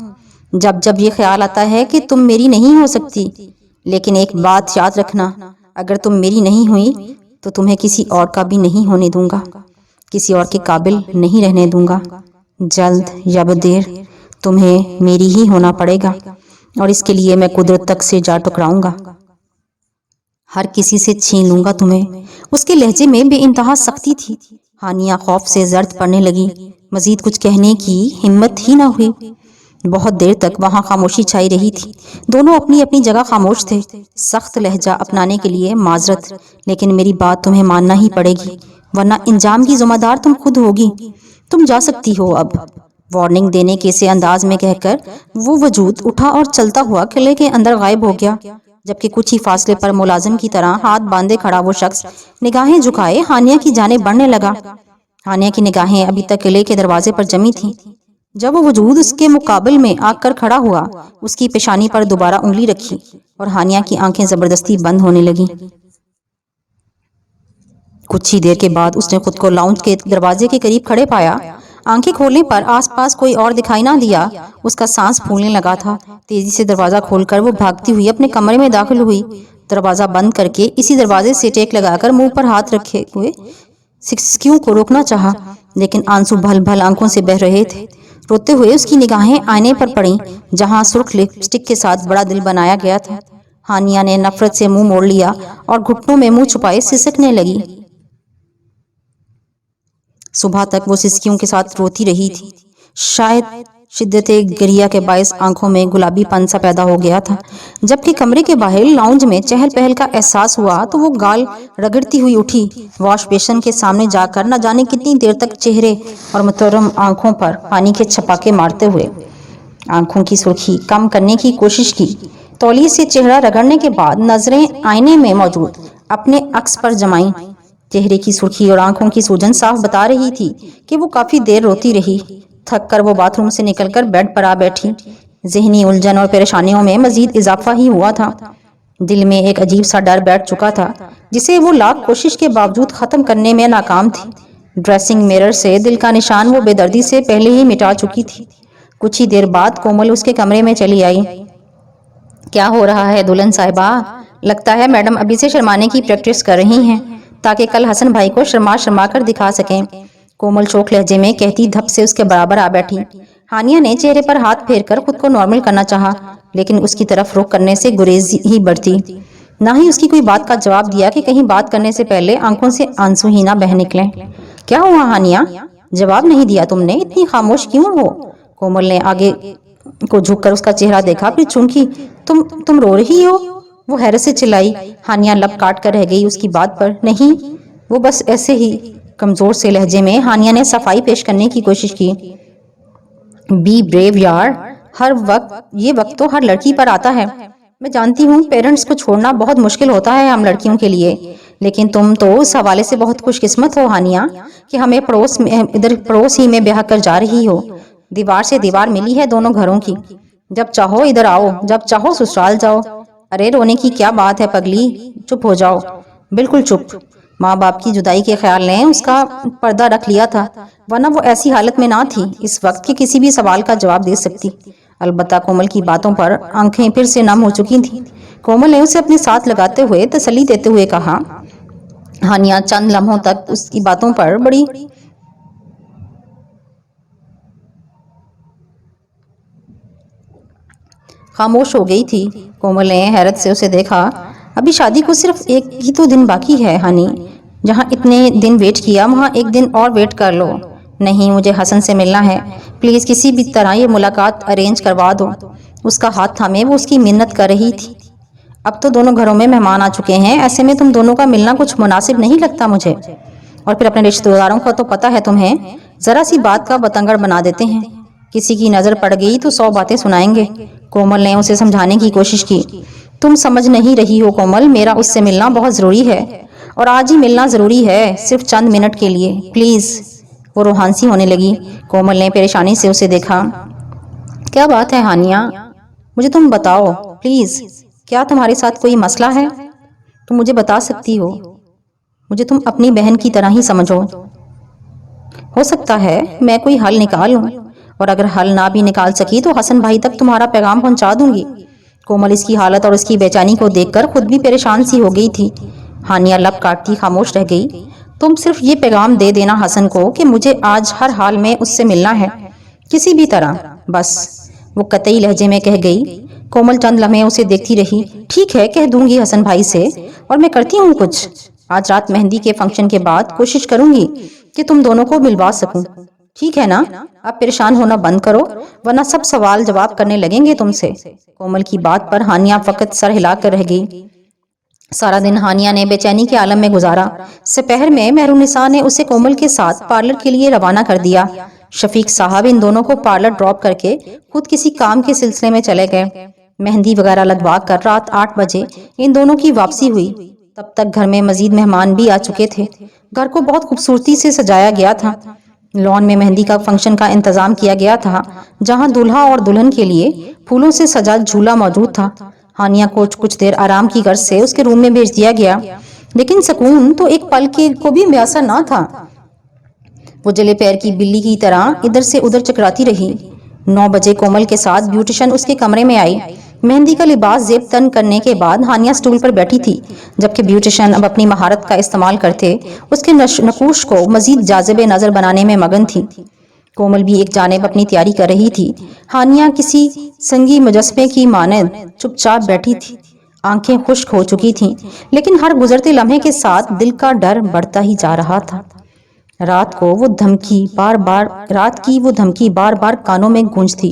جب جب یہ خیال آتا ہے کہ تم میری نہیں ہو سکتی۔ لیکن ایک بات یاد رکھنا، اگر تم میری نہیں ہوئی تو تمہیں کسی اور کا بھی نہیں ہونے دوں گا، کسی اور کے قابل نہیں رہنے دوں گا۔ جلد یا بدیر تمہیں میری ہی ہونا پڑے گا، اور اس کے لیے میں قدرت تک سے جا ٹکراؤں گا، ہر کسی سے چھین لوں گا تمہیں۔ اس کے لہجے میں بے انتہا سختی تھی۔ ہانیہ خوف سے زرد پڑنے لگی، مزید کچھ کہنے کی ہمت ہی نہ ہوئی۔ بہت دیر تک وہاں خاموشی چھائی رہی تھی، دونوں اپنی اپنی جگہ خاموش تھے۔ سخت لہجہ اپنانے کے لیے معذرت، لیکن میری بات تمہیں ماننا ہی پڑے گی، ورنہ انجام کی ذمہ دار تم خود ہوگی۔ تم جا سکتی ہو اب، وارننگ دینے کے سے انداز میں کہہ کر وہ وجود اٹھا اور چلتا ہوا قلعے کے اندر غائب ہو گیا، جبکہ کچھ ہی فاصلے پر ملازم کی طرح ہاتھ باندھے کھڑا وہ شخص نگاہیں جھکائے ہانیہ کی جانب بڑھنے لگا۔ ہانیہ کی نگاہیں ابھی تک قلعے کے دروازے پر جمی تھیں۔ جب وہ وجود اس کے مقابل میں آ کر کھڑا ہوا، اس کی پیشانی پر دوبارہ انگلی رکھی اور ہانیہ کی آنکھیں زبردستی بند ہونے لگیں۔ کچھ ہی دیر کے بعد اس نے خود کو لاؤنج کے دروازے کے قریب کھڑے پایا۔ آنکھیں کھولنے پر آس پاس کوئی اور دکھائی نہ دیا۔ اس کا سانس پھولنے لگا تھا۔ تیزی سے دروازہ کھول کر وہ بھاگتی ہوئی اپنے کمرے میں داخل ہوئی۔ دروازہ بند کر کے اسی دروازے سے ٹیک لگا کر منہ پر ہاتھ رکھے ہوئے سسکیوں کو روکنا چاہا، لیکن آنسو بھل بھل آنکھوں سے بہہ رہے تھے۔ روتے ہوئے اس کی نگاہیں آئینے پر پڑیں جہاں سرخ لپسٹک کے ساتھ بڑا دل بنایا گیا تھا۔ ہانیہ نے نفرت سے منہ موڑ لیا اور گھٹنوں میں منہ چھپائے سسکنے لگی۔ صبح تک وہ سسکیوں کے ساتھ روتی رہی تھی۔ شاید شدت گریہ کے باعث آنکھوں میں گلابی پن سا پیدا ہو گیا تھا۔ جبکہ کمرے کے باہر لاؤنج میں چہل پہل کا احساس ہوا تو وہ گال رگڑتی ہوئی اٹھی، واش بیسن کے سامنے جا کر نہ جانے کتنی دیر تک چہرے اور محترم آنکھوں پر پانی کے چھپاکے مارتے ہوئے آنکھوں کی سرخی کم کرنے کی کوشش کی۔ تولیے سے چہرہ رگڑنے کے بعد نظریں آئینے میں موجود اپنے عکس پر جمائیں۔ چہرے کی سرخی اور آنکھوں کی سوجن صاف بتا رہی تھی کہ وہ کافی دیر روتی رہی۔ تھک کر وہ باتھ روم سے نکل کر بیڈ پر آ بیٹھی۔ ذہنی الجھن اور پریشانیوں میں مزید اضافہ ہی ہوا تھا۔ دل میں ایک عجیب سا ڈر بیٹھ چکا تھا جسے وہ لاکھ کوشش کے باوجود ختم کرنے میں ناکام تھی۔ ڈریسنگ میرر سے دل کا نشان وہ بے دردی سے پہلے ہی مٹا چکی تھی۔ کچھ ہی دیر بعد کومل اس کے کمرے میں چلی آئی۔ کیا ہو رہا ہے دلہن صاحبہ؟ لگتا ہے میڈم ابھی سے شرمانے کی پریکٹس کر رہی ہیں تاکہ کل حسن بھائی کو شرما شرما کر دکھا سکیں، کومل شوق لہجے میں کہتی دھپ سے اس کے برابر آ بیٹھی۔ ہانیہ نے چہرے پر ہاتھ پھیر کر خود کو نارمل کرنا چاہا، لیکن اس کی طرف رخ کرنے سے گریز ہی بڑھتی، نہ ہی اس کی کوئی بات کا جواب دیا کہ کہیں بات کرنے سے پہلے آنکھوں سے آنسو ہی نہ بہہ نکلیں۔ کیا ہوا ہانیہ؟ جواب نہیں دیا تم نے؟ اتنی خاموش کیوں ہو؟ کومل نے آگے کو جھک کر اس کا چہرہ دیکھا پھر چونکی۔ تم رو رہی ہو؟ وہ حیرت سے چلائی۔ ہانیہ لب کاٹ کر رہ گئی اس کی بات پر۔ نہیں، وہ بس ایسے ہی۔ کمزور سے لہجے میں ہانیہ نے صفائی پیش کرنے کی کوشش کی۔ بی بریو یار، یہ وقت تو ہر لڑکی پر آتا ہے۔ میں جانتی ہوں پیرنٹس کو چھوڑنا بہت مشکل ہوتا ہے ہم لڑکیوں کے لیے، لیکن تم تو اس حوالے سے بہت خوش قسمت ہو ہانیہ کہ ہمیں پڑوس ہی میں بیاہ کر جا رہی ہو۔ دیوار سے دیوار ملی ہے دونوں گھروں کی، جب چاہو ادھر آؤ، جب چاہو سسرال جاؤ۔ ارے رونے کی کیا بات ہے پگلی، چپ ہو جاؤ، بالکل چپ۔ ماں باپ کی جدائی کے خیال نے اس کا پردہ رکھ لیا تھا، ورنہ وہ ایسی حالت میں نہ تھی اس وقت کہ کسی بھی سوال کا جواب دے سکتی۔ البتہ کومل کی باتوں پر آنکھیں پھر سے نم ہو چکی تھیں۔ کومل نے اسے اپنے ساتھ لگاتے ہوئے تسلی دیتے ہوئے کہا۔ ہانیہ چند لمحوں تک اس کی باتوں پر بڑی خاموش ہو گئی تھی۔ کومل نے حیرت سے اسے دیکھا۔ ابھی شادی کو صرف ایک ہی تو دن باقی ہے ہانی، جہاں اتنے دن ویٹ کیا وہاں ایک دن اور ویٹ کر لو۔ نہیں، مجھے حسن سے ملنا ہے، پلیز کسی بھی طرح یہ ملاقات ارینج کروا دو۔ اس کا ہاتھ تھامے وہ اس کی منت کر رہی تھی۔ اب تو دونوں گھروں میں مہمان آ چکے ہیں، ایسے میں تم دونوں کا ملنا کچھ مناسب نہیں لگتا مجھے۔ اور پھر اپنے رشتہ داروں کا تو پتہ ہے تمہیں، ذرا سی بات کا بتنگڑ بنا دیتے ہیں، کسی کی نظر پڑ گئی تو 100 باتیں سنائیں گے۔ کومل نے اسے سمجھانے کی کوشش کی۔ تم سمجھ نہیں رہی ہو کومل، میرا اس سے ملنا بہت ضروری ہے، اور آج ہی ملنا ضروری ہے، صرف چند منٹ کے لیے، پلیز۔ وہ روحانسی ہونے لگی۔ کومل نے پریشانی سے اسے دیکھا۔ کیا بات ہے ہانیہ، مجھے تم بتاؤ پلیز، کیا تمہارے ساتھ کوئی مسئلہ ہے؟ تم مجھے بتا سکتی ہو، مجھے تم اپنی بہن کی طرح ہی سمجھو۔ ہو سکتا ہے میں کوئی حل نکالوں، اور اگر حل نہ بھی نکال سکی تو حسن بھائی تک تمہارا پیغام پہنچا دوں گی۔ کومل اس کی حالت اور اس کی بے چینی کو دیکھ کر خود بھی پریشان سی ہو گئی تھی۔ ہانیہ لب کاٹتی خاموش رہ گئی۔ تم صرف یہ پیغام دے دینا حسن کو کہ مجھے آج ہر حال میں اس سے ملنا ہے، کسی بھی طرح، بس، وہ قطعی لہجے میں کہہ گئی۔ کومل چند لمحے اسے دیکھتی رہی۔ ٹھیک ہے، کہہ دوں گی حسن بھائی سے، اور میں کرتی ہوں کچھ، آج رات مہندی کے فنکشن کے بعد کوشش کروں گی کہ تم دونوں کو ملوا سکوں، ٹھیک ہے نا؟ اب پریشان ہونا بند کرو، ورنہ سب سوال جواب کرنے لگیں گے تم سے۔ کومل کی بات پر ہانیہ فقط سر ہلا کر رہ گئی۔ سارا دن ہانیہ نے بے چینی کے عالم میں گزارا۔ سپہر میں مہرالنساء نے اسے کومل کے ساتھ پارلر کے لیے روانہ کر دیا۔ شفیق صاحب ان دونوں کو پارلر ڈراپ کر کے خود کسی کام کے سلسلے میں چلے گئے۔ مہندی وغیرہ لگوا کر رات 8 بجے ان دونوں کی واپسی ہوئی۔ تب تک گھر میں مزید مہمان بھی آ چکے تھے۔ گھر کو بہت خوبصورتی سے سجایا گیا تھا۔ لان میں مہندی کا فنکشن کا انتظام کیا گیا تھا، جہاں دولہا اور دلہن کے لیے پھولوں سے سجا جھولا موجود تھا۔ ہانیہ کو کچھ دیر آرام کی غرض سے اس کے روم میں بھیج دیا گیا، لیکن سکون تو ایک پل کے کو بھی میسر نہ تھا۔ وہ جلے پیر کی بلی کی طرح ادھر سے ادھر چکراتی رہی۔ 9 بجے کومل کے ساتھ بیوٹیشن اس کے کمرے میں آئی۔ مہندی کا لباس زیب تن کرنے کے بعد ہانیہ سٹول پر بیٹھی تھی، جبکہ بیوٹیشن اب اپنی مہارت کا استعمال کرتے اس کے نقوش کو مزید جاذب نظر بنانے میں مگن تھی۔ کومل بھی ایک جانب اپنی تیاری کر رہی تھی۔ ہانیہ کسی سنگی مجسمے کی مانند چپ چاپ بیٹھی تھی، آنکھیں خشک ہو چکی تھیں، لیکن ہر گزرتے لمحے کے ساتھ دل کا ڈر بڑھتا ہی جا رہا تھا۔ رات کی وہ دھمکی بار بار کانوں میں گونجتی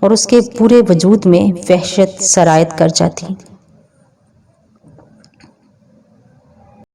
اور اس کے پورے وجود میں وحشت سرایت کر جاتی۔